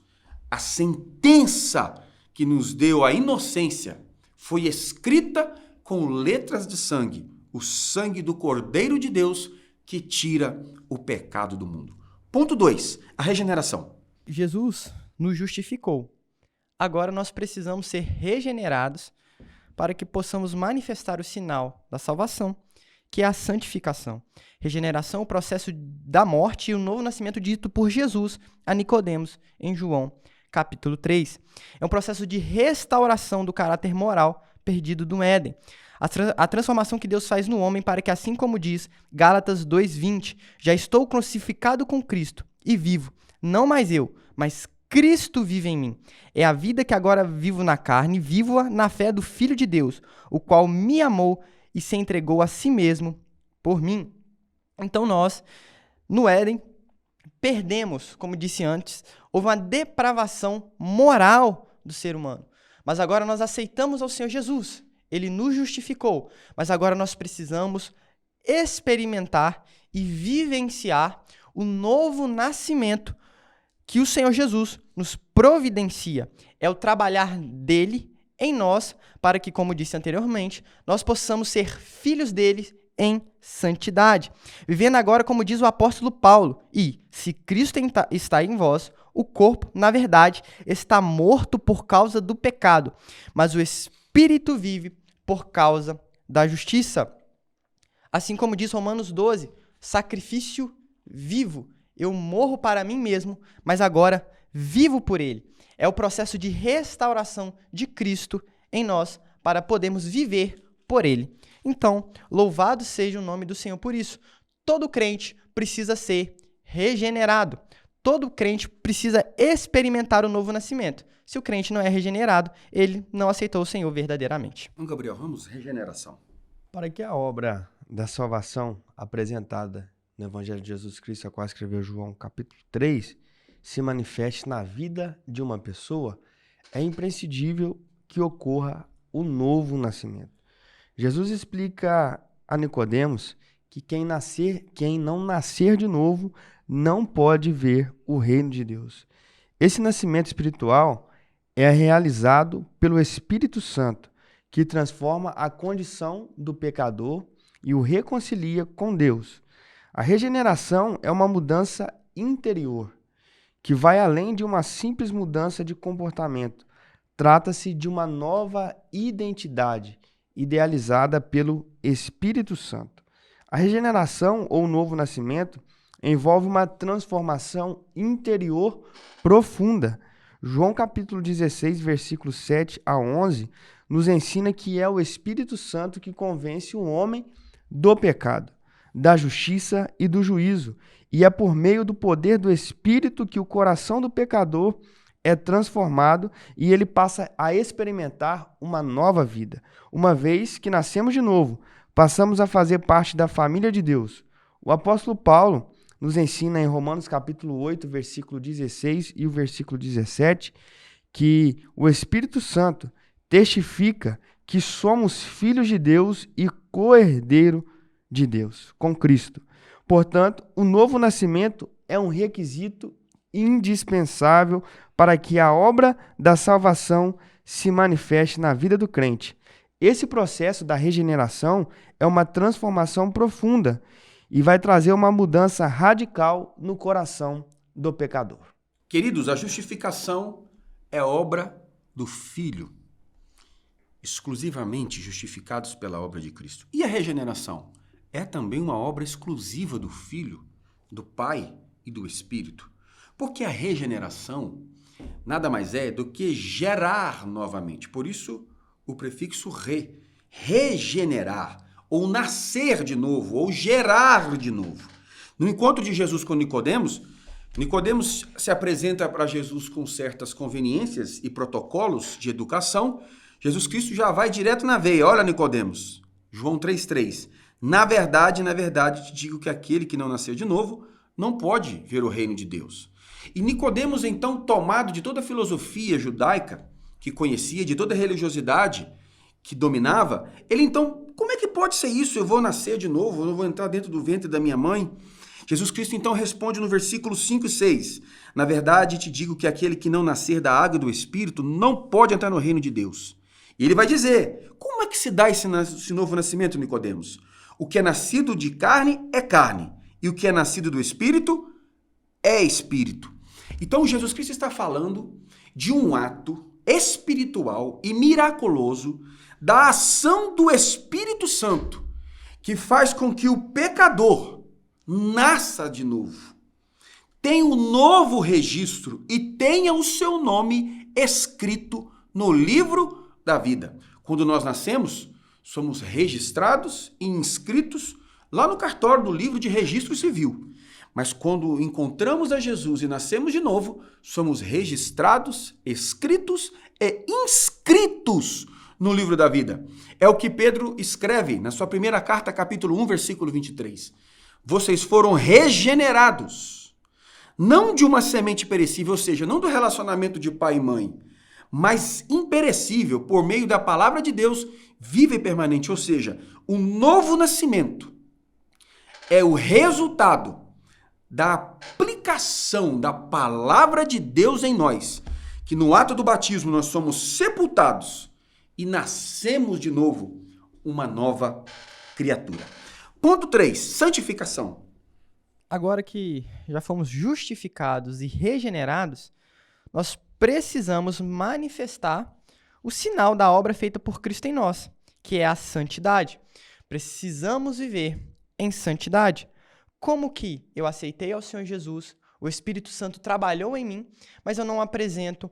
A sentença que nos deu a inocência foi escrita com letras de sangue, o sangue do Cordeiro de Deus que tira o pecado do mundo. Ponto 2, a regeneração. Jesus nos justificou. Agora nós precisamos ser regenerados para que possamos manifestar o sinal da salvação, que é a santificação. Regeneração, o processo da morte e o novo nascimento dito por Jesus a Nicodemos em João, capítulo 3. É um processo de restauração do caráter moral perdido do Éden. A transformação que Deus faz no homem para que, assim como diz Gálatas 2:20, já estou crucificado com Cristo, e vivo, não mais eu, mas Cristo vive em mim. É a vida que agora vivo na carne, vivo-a na fé do Filho de Deus, o qual me amou e se entregou a si mesmo por mim. Então nós, no Éden, perdemos, como disse antes, houve uma depravação moral do ser humano. Mas agora nós aceitamos ao Senhor Jesus. Ele nos justificou. Mas agora nós precisamos experimentar e vivenciar o novo nascimento que o Senhor Jesus nos providencia. É o trabalhar dele em nós para que, como disse anteriormente, nós possamos ser filhos dele em santidade. Vivendo agora, como diz o apóstolo Paulo, e se Cristo está em vós, o corpo, na verdade, está morto por causa do pecado, mas o Espírito vive por causa da justiça. Assim como diz Romanos 12, sacrifício vivo. Eu morro para mim mesmo, mas agora vivo por ele. É o processo de restauração de Cristo em nós para podermos viver por ele. Então, louvado seja o nome do Senhor por isso. Todo crente precisa ser regenerado. Todo crente precisa experimentar o novo nascimento. Se o crente não é regenerado, ele não aceitou o Senhor verdadeiramente. Gabriel Ramos, regeneração. Para que a obra da salvação apresentada no Evangelho de Jesus Cristo, a qual escreveu João capítulo 3, se manifeste na vida de uma pessoa, é imprescindível que ocorra o novo nascimento. Jesus explica a Nicodemos que quem não nascer de novo não pode ver o reino de Deus. Esse nascimento espiritual é realizado pelo Espírito Santo, que transforma a condição do pecador e o reconcilia com Deus. A regeneração é uma mudança interior, que vai além de uma simples mudança de comportamento. Trata-se de uma nova identidade, idealizada pelo Espírito Santo. A regeneração ou novo nascimento envolve uma transformação interior profunda. João capítulo 16, versículos 7 a 11, nos ensina que é o Espírito Santo que convence o homem do pecado, da justiça e do juízo. E é por meio do poder do Espírito que o coração do pecador é transformado e ele passa a experimentar uma nova vida. Uma vez que nascemos de novo, passamos a fazer parte da família de Deus. O apóstolo Paulo nos ensina em Romanos capítulo 8, versículo 16 e o versículo 17, que o Espírito Santo testifica que somos filhos de Deus e co-herdeiro de Deus, com Cristo. Portanto, o novo nascimento é um requisito indispensável para que a obra da salvação se manifeste na vida do crente. Esse processo da regeneração é uma transformação profunda e vai trazer uma mudança radical no coração do pecador. Queridos, a justificação é obra do Filho, exclusivamente justificados pela obra de Cristo. E a regeneração é também uma obra exclusiva do Filho, do Pai e do Espírito. Porque a regeneração nada mais é do que gerar novamente. Por isso, o prefixo regenerar, ou nascer de novo, ou gerar de novo. No encontro de Jesus com Nicodemos se apresenta para Jesus com certas conveniências e protocolos de educação. Jesus Cristo já vai direto na veia. Olha, Nicodemos, João 3,3. Na verdade, te digo que aquele que não nasceu de novo não pode ver o reino de Deus. E Nicodemos, então, tomado de toda a filosofia judaica que conhecia, de toda a religiosidade que dominava, ele então, como é que pode ser isso? Eu vou nascer de novo, eu vou entrar dentro do ventre da minha mãe? Jesus Cristo então responde no versículo 5 e 6. Na verdade, te digo que aquele que não nascer da água e do Espírito não pode entrar no reino de Deus. E ele vai dizer, como é que se dá esse novo nascimento, Nicodemos? O que é nascido de carne é carne, e o que é nascido do Espírito é Espírito. Então, Jesus Cristo está falando de um ato espiritual e miraculoso da ação do Espírito Santo, que faz com que o pecador nasça de novo, tenha um novo registro e tenha o seu nome escrito no livro da vida. Quando nós nascemos, somos registrados e inscritos lá no cartório do livro de registro civil. Mas quando encontramos a Jesus e nascemos de novo, somos registrados, escritos e inscritos no livro da vida. É o que Pedro escreve na sua primeira carta, capítulo 1, versículo 23. Vocês foram regenerados, não de uma semente perecível, ou seja, não do relacionamento de pai e mãe, mas imperecível, por meio da palavra de Deus, viva e permanente. Ou seja, o novo nascimento é o resultado da aplicação da palavra de Deus em nós, que no ato do batismo nós somos sepultados e nascemos de novo uma nova criatura. Ponto 3, santificação. Agora que já fomos justificados e regenerados, nós precisamos manifestar o sinal da obra feita por Cristo em nós, que é a santidade. Precisamos viver em santidade. Como que eu aceitei ao Senhor Jesus, o Espírito Santo trabalhou em mim, mas eu não apresento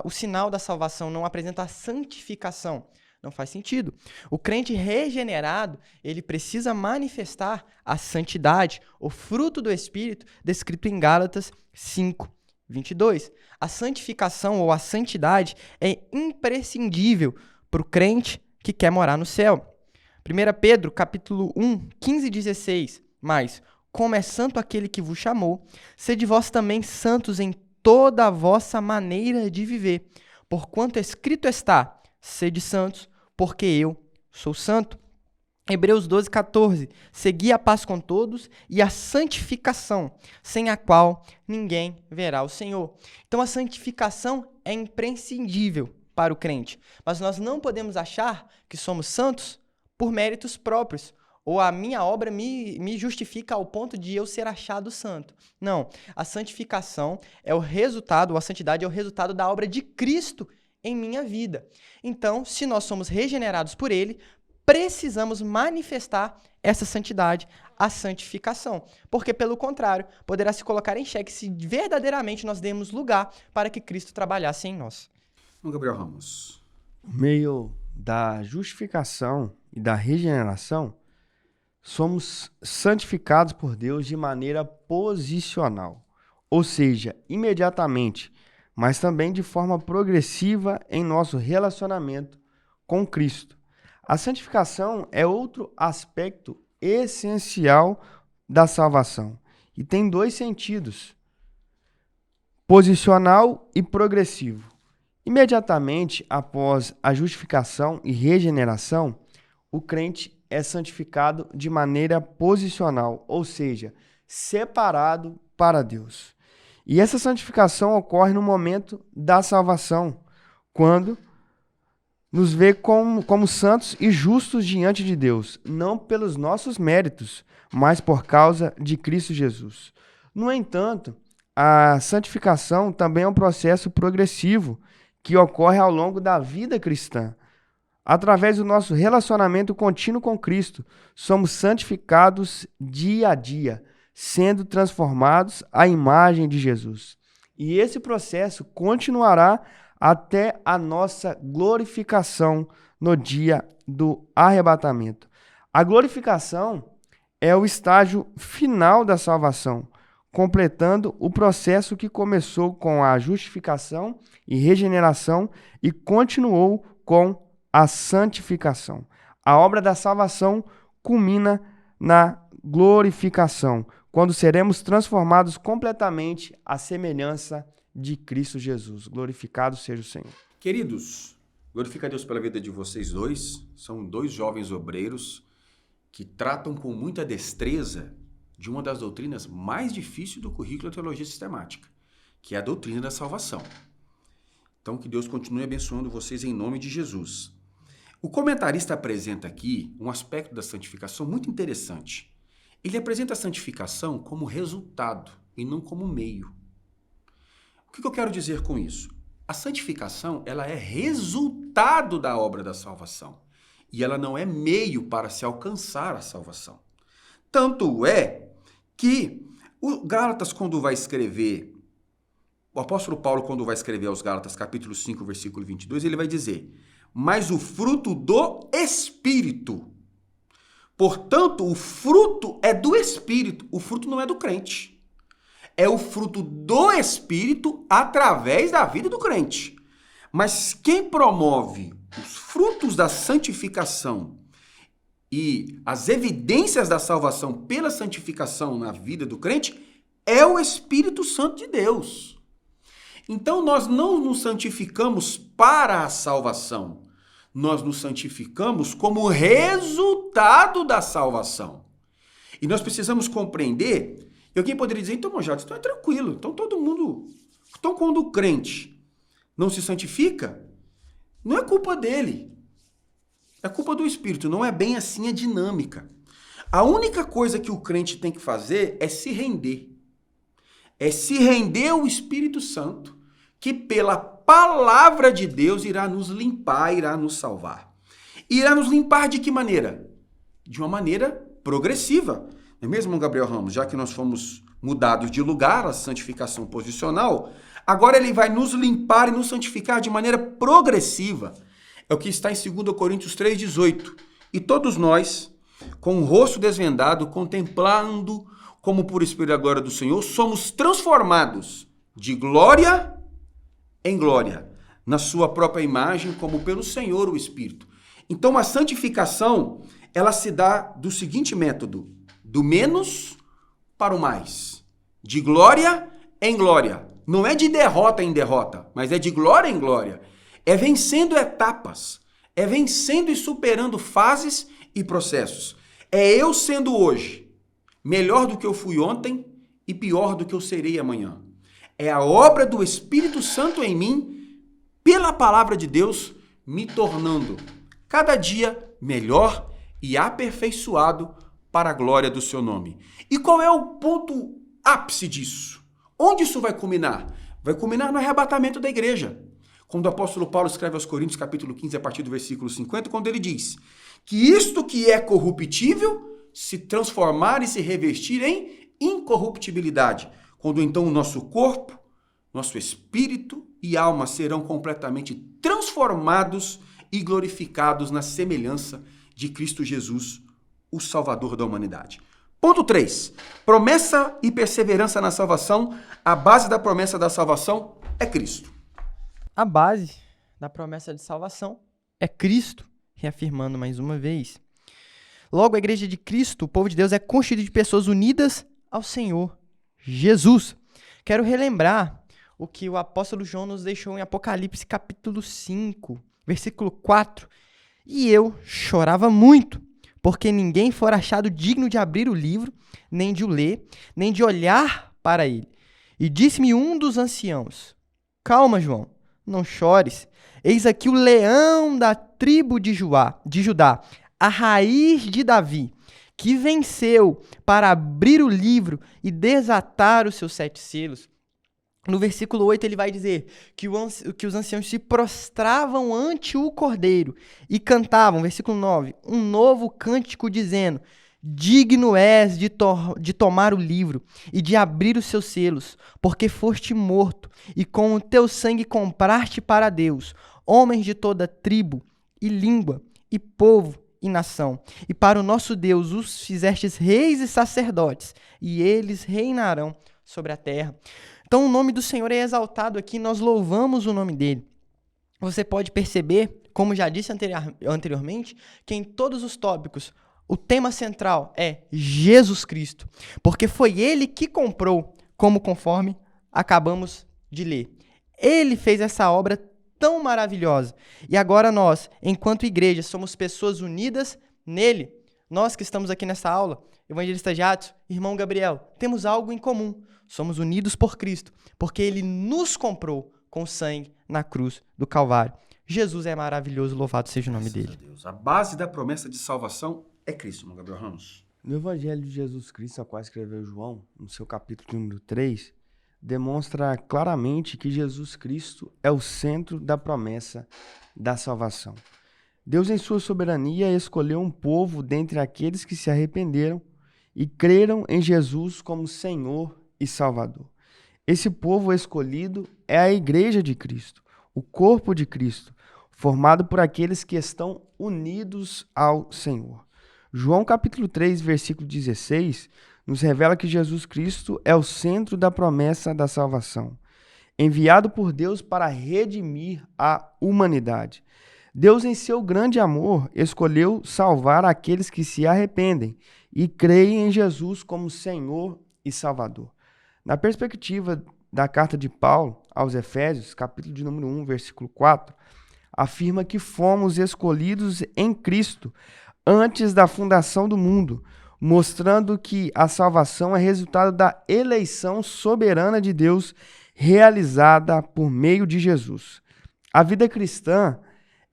o sinal da salvação, não apresento a santificação? Não faz sentido. O crente regenerado, ele precisa manifestar a santidade, o fruto do Espírito, descrito em Gálatas 5:22. A santificação ou a santidade é imprescindível para o crente que quer morar no céu. 1 Pedro, capítulo 1, 15 e 16. Mas, como é santo aquele que vos chamou, sede vós também santos em toda a vossa maneira de viver. Porquanto escrito está, sede santos, porque eu sou santo. Hebreus 12:14. Segui a paz com todos e a santificação, sem a qual ninguém verá o Senhor. Então a santificação é imprescindível para o crente. Mas nós não podemos achar que somos santos por méritos próprios, ou a minha obra me justifica ao ponto de eu ser achado santo. Não, a santificação é o resultado, ou a santidade é o resultado da obra de Cristo em minha vida. Então, se nós somos regenerados por Ele, precisamos manifestar essa santidade, a santificação. Porque, pelo contrário, poderá se colocar em xeque se verdadeiramente nós demos lugar para que Cristo trabalhasse em nós. Gabriel Ramos. Por meio da justificação e da regeneração, somos santificados por Deus de maneira posicional, ou seja, imediatamente, mas também de forma progressiva em nosso relacionamento com Cristo. A santificação é outro aspecto essencial da salvação e tem dois sentidos: posicional e progressivo. Imediatamente após a justificação e regeneração, o crente é santificado de maneira posicional, ou seja, separado para Deus. E essa santificação ocorre no momento da salvação, quando nos vê como santos e justos diante de Deus, não pelos nossos méritos, mas por causa de Cristo Jesus. No entanto, a santificação também é um processo progressivo que ocorre ao longo da vida cristã. Através do nosso relacionamento contínuo com Cristo, somos santificados dia a dia, sendo transformados à imagem de Jesus. E esse processo continuará até a nossa glorificação no dia do arrebatamento. A glorificação é o estágio final da salvação, completando o processo que começou com a justificação e regeneração e continuou com a santificação. A obra da salvação culmina na glorificação, quando seremos transformados completamente à semelhança de Cristo Jesus. Glorificado seja o Senhor. Queridos, glorifica a Deus pela vida de vocês dois. São dois jovens obreiros que tratam com muita destreza de uma das doutrinas mais difíceis do currículo da teologia sistemática, que é a doutrina da salvação. Então, que Deus continue abençoando vocês em nome de Jesus. O comentarista apresenta aqui um aspecto da santificação muito interessante. Ele apresenta a santificação como resultado e não como meio. O que eu quero dizer com isso? A santificação, ela é resultado da obra da salvação e ela não é meio para se alcançar a salvação. Tanto é que o Gálatas, quando vai escrever, o apóstolo Paulo, quando vai escrever aos Gálatas, capítulo 5, versículo 22, ele vai dizer: mas o fruto do Espírito. Portanto, o fruto é do Espírito, o fruto não é do crente. É o fruto do Espírito através da vida do crente. Mas quem promove os frutos da santificação e as evidências da salvação pela santificação na vida do crente é o Espírito Santo de Deus. Então, nós não nos santificamos para a salvação. Nós nos santificamos como resultado da salvação. E nós precisamos compreender, e alguém poderia dizer, então, Jadson, então é tranquilo, então todo mundo... Então, quando o crente não se santifica, não é culpa dele, é culpa do Espírito, não é bem assim a dinâmica. A única coisa que o crente tem que fazer é se render. É se render ao Espírito Santo, que pela palavra de Deus irá nos limpar, irá nos salvar. Irá nos limpar de que maneira? De uma maneira progressiva. Não é mesmo, Gabriel Ramos? Já que nós fomos mudados de lugar, a santificação posicional, agora ele vai nos limpar e nos santificar de maneira progressiva. É o que está em 2 Coríntios 3,18. E todos nós, com o rosto desvendado, contemplando como por espelho a glória do Senhor, somos transformados de glória em glória, na sua própria imagem, como pelo Senhor o Espírito. Então, a santificação, ela se dá do seguinte método: do menos para o mais, de glória em glória. Não é de derrota em derrota, mas é de glória em glória. É vencendo etapas, é vencendo e superando fases e processos. É eu sendo hoje melhor do que eu fui ontem e pior do que eu serei amanhã. É a obra do Espírito Santo em mim, pela palavra de Deus, me tornando cada dia melhor e aperfeiçoado para a glória do seu nome. E qual é o ponto ápice disso? Onde isso vai culminar? Vai culminar no arrebatamento da igreja. Quando o apóstolo Paulo escreve aos Coríntios, capítulo 15, a partir do versículo 50, quando ele diz que isto que é corruptível se transformar e se revestir em incorruptibilidade, quando então o nosso corpo, nosso espírito e alma serão completamente transformados e glorificados na semelhança de Cristo Jesus, o Salvador da humanidade. Ponto 3. Promessa e perseverança na salvação. A base da promessa da salvação é Cristo. A base da promessa de salvação é Cristo, reafirmando mais uma vez. Logo, a igreja de Cristo, o povo de Deus, é constituído de pessoas unidas ao Senhor Jesus. Quero relembrar o que o apóstolo João nos deixou em Apocalipse capítulo 5, versículo 4. E eu chorava muito, porque ninguém fora achado digno de abrir o livro, nem de o ler, nem de olhar para ele. E disse-me um dos anciãos: calma, João, não chores. Eis aqui o leão da tribo de Judá, a raiz de Davi, que venceu para abrir o livro e desatar os seus 7 selos. No versículo 8 ele vai dizer que os anciãos se prostravam ante o Cordeiro e cantavam, versículo 9, um novo cântico dizendo: digno és de tomar o livro e de abrir os seus selos, porque foste morto e com o teu sangue compraste para Deus homens de toda tribo e língua e povo e nação. E para o nosso Deus os fizestes reis e sacerdotes, e eles reinarão sobre a terra. Então o nome do Senhor é exaltado aqui, nós louvamos o nome dele. Você pode perceber, como já disse anteriormente, que em todos os tópicos o tema central é Jesus Cristo, porque foi ele que comprou, como conforme acabamos de ler. Ele fez essa obra tão maravilhosa. E agora nós, enquanto igreja, somos pessoas unidas nele. Nós que estamos aqui nessa aula, evangelista Jadson, irmão Gabriel, temos algo em comum. Somos unidos por Cristo, porque ele nos comprou com sangue na cruz do Calvário. Jesus é maravilhoso, louvado seja o nome dele. A base da promessa de salvação é Cristo, irmão Gabriel Ramos. No Evangelho de Jesus Cristo, ao qual escreveu João, no seu capítulo número 3, demonstra claramente que Jesus Cristo é o centro da promessa da salvação. Deus, em sua soberania, escolheu um povo dentre aqueles que se arrependeram e creram em Jesus como Senhor e Salvador. Esse povo escolhido é a Igreja de Cristo, o corpo de Cristo, formado por aqueles que estão unidos ao Senhor. João capítulo 3, versículo 16, nos revela que Jesus Cristo é o centro da promessa da salvação, enviado por Deus para redimir a humanidade. Deus, em seu grande amor, escolheu salvar aqueles que se arrependem e creem em Jesus como Senhor e Salvador. Na perspectiva da carta de Paulo aos Efésios, capítulo de número 1, versículo 4, afirma que fomos escolhidos em Cristo antes da fundação do mundo, mostrando que a salvação é resultado da eleição soberana de Deus realizada por meio de Jesus. A vida cristã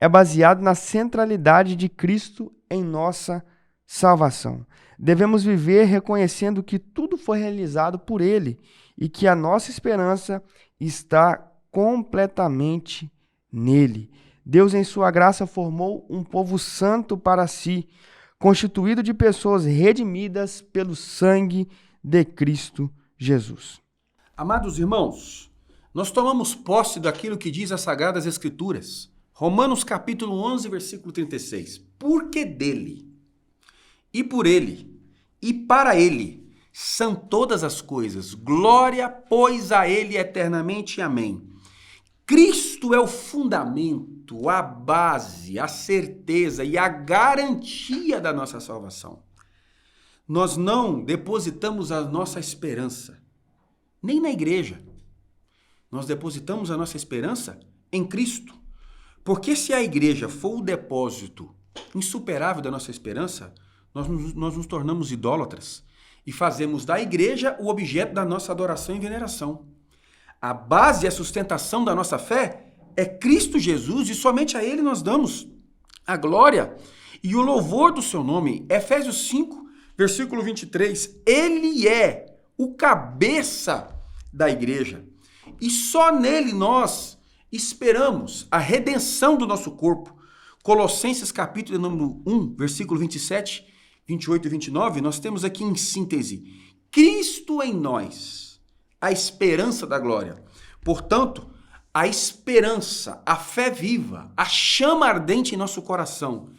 é baseada na centralidade de Cristo em nossa salvação. Devemos viver reconhecendo que tudo foi realizado por Ele e que a nossa esperança está completamente nele. Deus, em sua graça, formou um povo santo para si, constituído de pessoas redimidas pelo sangue de Cristo Jesus. Amados irmãos, nós tomamos posse daquilo que diz as Sagradas Escrituras. Romanos capítulo 11, versículo 36. Porque dele, e por ele, e para ele, são todas as coisas. Glória, pois, a ele eternamente. Amém. Cristo é o fundamento, a base, a certeza e a garantia da nossa salvação. Nós não depositamos a nossa esperança nem na igreja. Nós depositamos a nossa esperança em Cristo. Porque se a igreja for o depósito insuperável da nossa esperança, nós nos tornamos idólatras e fazemos da igreja o objeto da nossa adoração e veneração. A base e a sustentação da nossa fé é Cristo Jesus e somente a Ele nós damos a glória e o louvor do seu nome. Efésios 5, versículo 23. Ele é o cabeça da igreja e só nele nós esperamos a redenção do nosso corpo. Colossenses capítulo número 1, versículo 27, 28 e 29, nós temos aqui em síntese, Cristo em nós, a esperança da glória. Portanto, a esperança, a fé viva, a chama ardente em nosso coração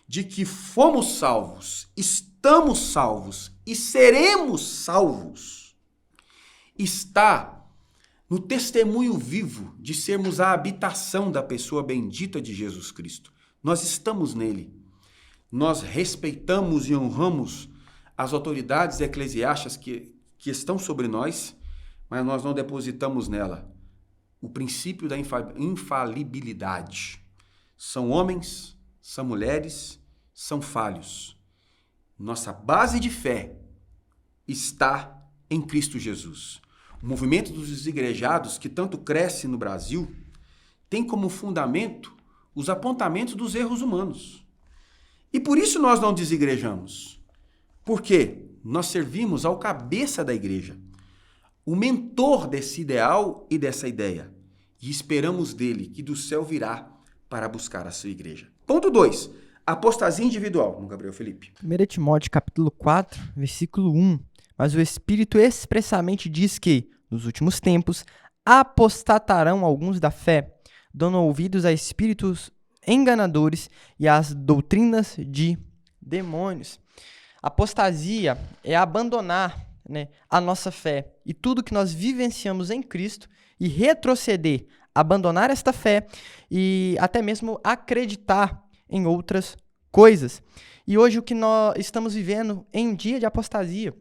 de que fomos salvos, estamos salvos e seremos salvos, está no testemunho vivo de sermos a habitação da pessoa bendita de Jesus Cristo. Nós estamos nele. Nós respeitamos e honramos as autoridades eclesiásticas que estão sobre nós, mas nós não depositamos nela o princípio da infalibilidade. São homens, são mulheres, são falhos. Nossa base de fé está em Cristo Jesus. O movimento dos desigrejados, que tanto cresce no Brasil, tem como fundamento os apontamentos dos erros humanos. E por isso nós não desigrejamos. Por quê? Nós servimos ao cabeça da igreja, o mentor desse ideal e dessa ideia. E esperamos dele que do céu virá para buscar a sua igreja. Ponto 2. Apostasia individual, no Gabriel Felipe. 1 Timóteo capítulo 4, versículo 1. Mas o Espírito expressamente diz que, nos últimos tempos, apostatarão alguns da fé, dando ouvidos a espíritos enganadores e às doutrinas de demônios. Apostasia é abandonar, a nossa fé e tudo que nós vivenciamos em Cristo e retroceder, abandonar esta fé e até mesmo acreditar em outras coisas. E hoje o que nós estamos vivendo em dias de apostasia,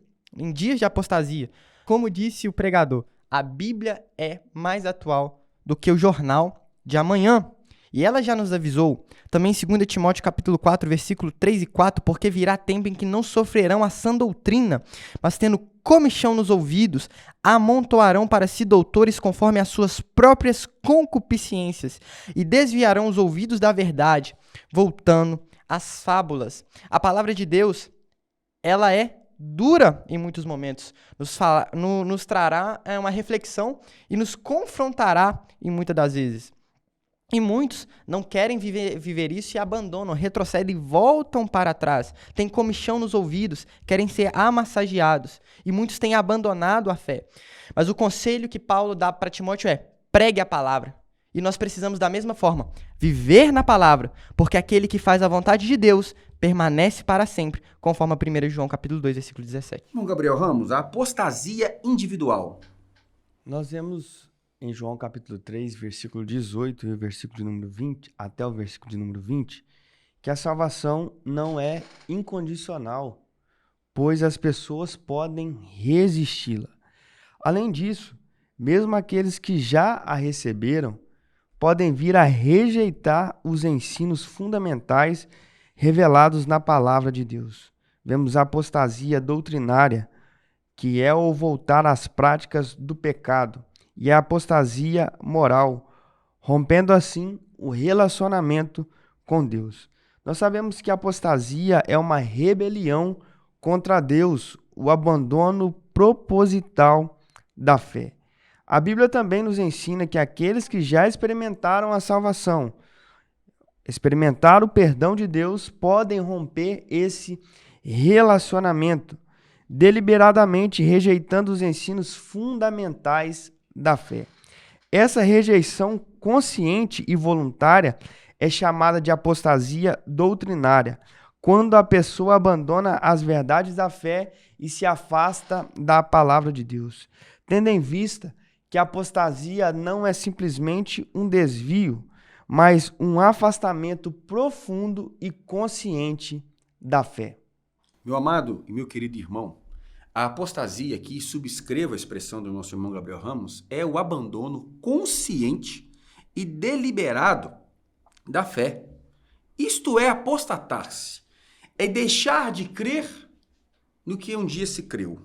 como disse o pregador, a Bíblia é mais atual do que o jornal de amanhã. E ela já nos avisou, também em 2 Timóteo capítulo 4, versículo 3 e 4, porque virá tempo em que não sofrerão a sã doutrina, mas tendo comichão nos ouvidos, amontoarão para si doutores conforme as suas próprias concupiscências, e desviarão os ouvidos da verdade, voltando às fábulas. A palavra de Deus, ela é dura em muitos momentos, nos trará uma reflexão e nos confrontará em muitas das vezes. E muitos não querem viver isso e abandonam, retrocedem e voltam para trás. Tem comichão nos ouvidos, querem ser amassageados. E muitos têm abandonado a fé. Mas o conselho que Paulo dá para Timóteo é: pregue a palavra. E nós precisamos da mesma forma, viver na palavra, porque aquele que faz a vontade de Deus permanece para sempre, conforme a 1 João capítulo 2, versículo 17. Irmão Gabriel Ramos, a apostasia individual. Nós vemos em João capítulo 3, versículo 18 e o versículo de número 20, até o versículo de número 20, que a salvação não é incondicional, pois as pessoas podem resisti-la. Além disso, mesmo aqueles que já a receberam podem vir a rejeitar os ensinos fundamentais revelados na palavra de Deus. Vemos a apostasia doutrinária, que é o voltar às práticas do pecado, e a apostasia moral, rompendo assim o relacionamento com Deus. Nós sabemos que a apostasia é uma rebelião contra Deus, o abandono proposital da fé. A Bíblia também nos ensina que aqueles que já experimentaram a salvação, experimentaram o perdão de Deus, podem romper esse relacionamento, deliberadamente rejeitando os ensinos fundamentais da fé. Essa rejeição consciente e voluntária é chamada de apostasia doutrinária, quando a pessoa abandona as verdades da fé e se afasta da palavra de Deus, tendo em vista que a apostasia não é simplesmente um desvio, mas um afastamento profundo e consciente da fé. Meu amado e meu querido irmão, a apostasia, que subscreva a expressão do nosso irmão Gabriel Ramos, é o abandono consciente e deliberado da fé. Isto é apostatar-se, é deixar de crer no que um dia se creu.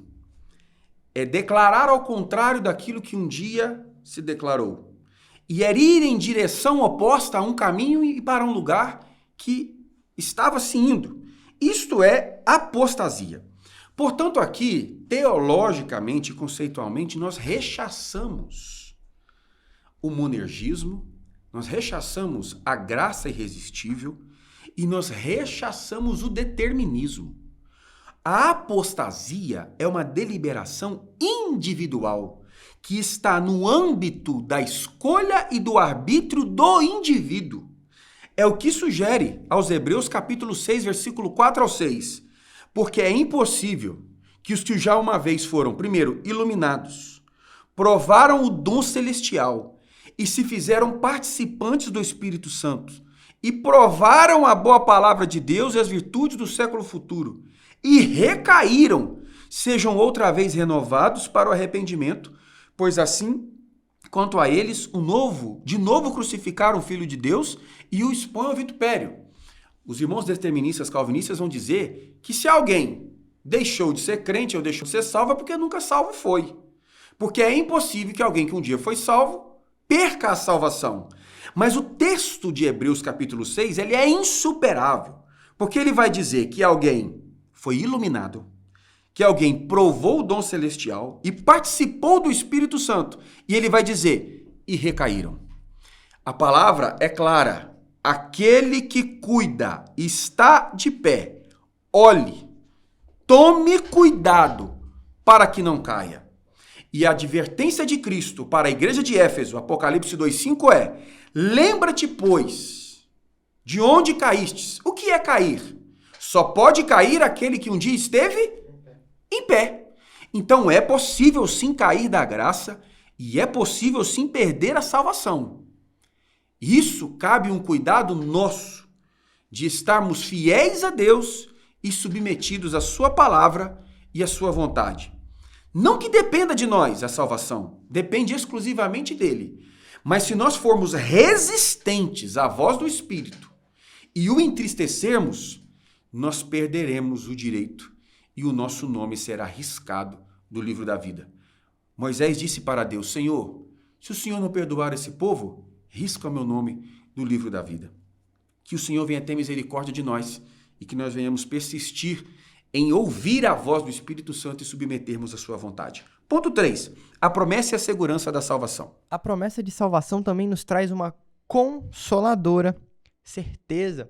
É declarar ao contrário daquilo que um dia se declarou. E é ir em direção oposta a um caminho e para um lugar que estava se indo. Isto é apostasia. Portanto, aqui, teologicamente e conceitualmente, nós rechaçamos o monergismo, nós rechaçamos a graça irresistível e nós rechaçamos o determinismo. A apostasia é uma deliberação individual que está no âmbito da escolha e do arbítrio do indivíduo. É o que sugere aos Hebreus capítulo 6, versículo 4 ao 6. Porque é impossível que os que já uma vez foram, primeiro, iluminados, provaram o dom celestial e se fizeram participantes do Espírito Santo e provaram a boa palavra de Deus e as virtudes do século futuro e recaíram, sejam outra vez renovados para o arrependimento, pois assim, quanto a eles, de novo crucificaram o Filho de Deus e o expõem ao vitupério. Os irmãos deterministas calvinistas vão dizer que se alguém deixou de ser crente ou deixou de ser salvo é porque nunca salvo foi. Porque é impossível que alguém que um dia foi salvo perca a salvação. Mas o texto de Hebreus capítulo 6, ele é insuperável, porque ele vai dizer que alguém foi iluminado, que alguém provou o dom celestial e participou do Espírito Santo. E ele vai dizer, e recaíram. A palavra é clara. Aquele que cuida está de pé. Olhe, tome cuidado para que não caia. E a advertência de Cristo para a igreja de Éfeso, Apocalipse 2,5 é: lembra-te, pois, de onde caístes. O que é cair? Só pode cair aquele que um dia esteve em pé. Então é possível sim cair da graça e é possível sim perder a salvação. Isso cabe um cuidado nosso de estarmos fiéis a Deus e submetidos à sua palavra e à sua vontade. Não que dependa de nós a salvação, depende exclusivamente dele. Mas se nós formos resistentes à voz do Espírito e o entristecermos, nós perderemos o direito e o nosso nome será riscado do livro da vida. Moisés disse para Deus: Senhor, se o Senhor não perdoar esse povo, risca o meu nome do livro da vida. Que o Senhor venha ter misericórdia de nós e que nós venhamos persistir em ouvir a voz do Espírito Santo e submetermos à sua vontade. Ponto 3. A promessa e a segurança da salvação. A promessa de salvação também nos traz uma consoladora certeza.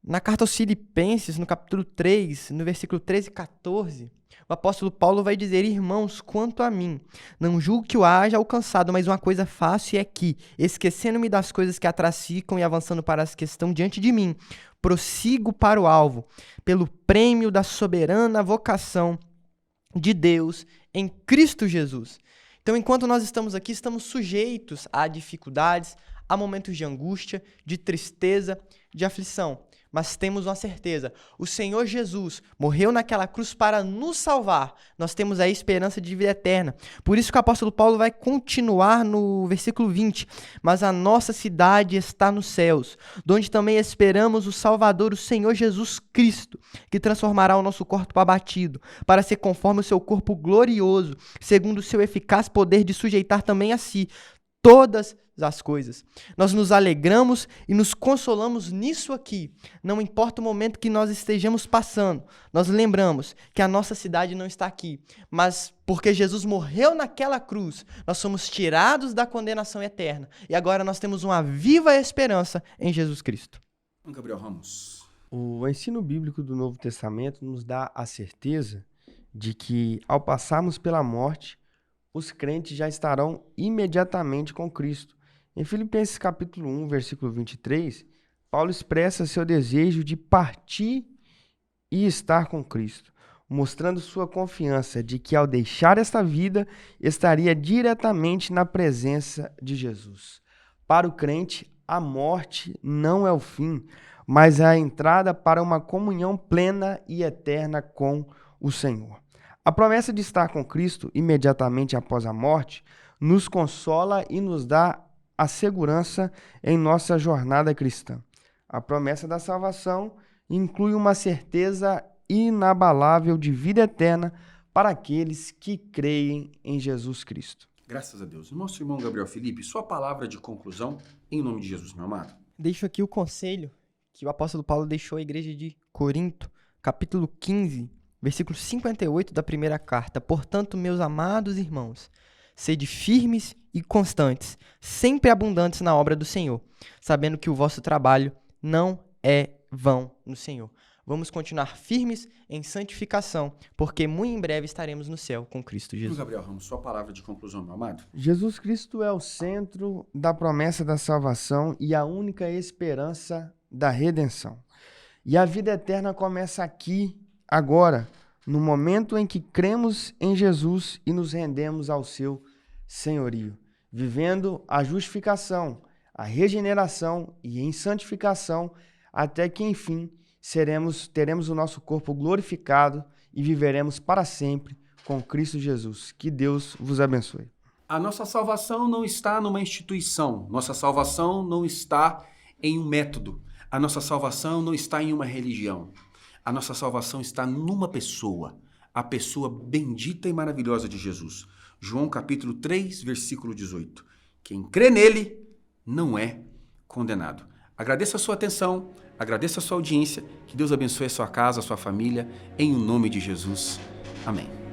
Na carta aos Filipenses, no capítulo 3, no versículo 13 e 14, o apóstolo Paulo vai dizer: irmãos, quanto a mim, não julgo que o haja alcançado, mas uma coisa faço é que, esquecendo-me das coisas que atrás ficam e avançando para as que estão diante de mim, prossigo para o alvo, pelo prêmio da soberana vocação de Deus em Cristo Jesus. Então, enquanto nós estamos aqui, estamos sujeitos a dificuldades, a momentos de angústia, de tristeza, de aflição. Mas temos uma certeza: o Senhor Jesus morreu naquela cruz para nos salvar. Nós temos a esperança de vida eterna. Por isso que o apóstolo Paulo vai continuar no versículo 20. Mas a nossa cidade está nos céus, donde também esperamos o Salvador, o Senhor Jesus Cristo, que transformará o nosso corpo abatido, para ser conforme o seu corpo glorioso, segundo o seu eficaz poder de sujeitar também a si todas as coisas. Nós nos alegramos e nos consolamos nisso aqui. Não importa o momento que nós estejamos passando, nós lembramos que a nossa cidade não está aqui, mas porque Jesus morreu naquela cruz, nós somos tirados da condenação eterna e agora nós temos uma viva esperança em Jesus Cristo. Gabriel Ramos. O ensino bíblico do Novo Testamento nos dá a certeza de que, ao passarmos pela morte, os crentes já estarão imediatamente com Cristo. Em Filipenses capítulo 1, versículo 23, Paulo expressa seu desejo de partir e estar com Cristo, mostrando sua confiança de que, ao deixar esta vida, estaria diretamente na presença de Jesus. Para o crente, a morte não é o fim, mas é a entrada para uma comunhão plena e eterna com o Senhor. A promessa de estar com Cristo imediatamente após a morte nos consola e nos dá a segurança em nossa jornada cristã. A promessa da salvação inclui uma certeza inabalável de vida eterna para aqueles que creem em Jesus Cristo. Graças a Deus. Nosso irmão Gabriel Felipe, sua palavra de conclusão em nome de Jesus, meu amado. Deixo aqui o conselho que o apóstolo Paulo deixou à igreja de Corinto, capítulo 15, versículo 58 da primeira carta. Portanto, meus amados irmãos, sede firmes e constantes, sempre abundantes na obra do Senhor, sabendo que o vosso trabalho não é vão no Senhor. Vamos continuar firmes em santificação, porque muito em breve estaremos no céu com Cristo Jesus. Gabriel Ramos, sua palavra de conclusão, meu amado. Jesus Cristo é o centro da promessa da salvação e a única esperança da redenção. E a vida eterna começa aqui, agora, no momento em que cremos em Jesus e nos rendemos ao seu senhorio, vivendo a justificação, a regeneração e em santificação, até que, enfim, teremos o nosso corpo glorificado e viveremos para sempre com Cristo Jesus. Que Deus vos abençoe. A nossa salvação não está numa instituição, nossa salvação não está em um método, a nossa salvação não está em uma religião, a nossa salvação está numa pessoa, a pessoa bendita e maravilhosa de Jesus. João capítulo 3, versículo 18. Quem crê nele não é condenado. Agradeço a sua atenção, agradeço a sua audiência, que Deus abençoe a sua casa, a sua família, em nome de Jesus. Amém.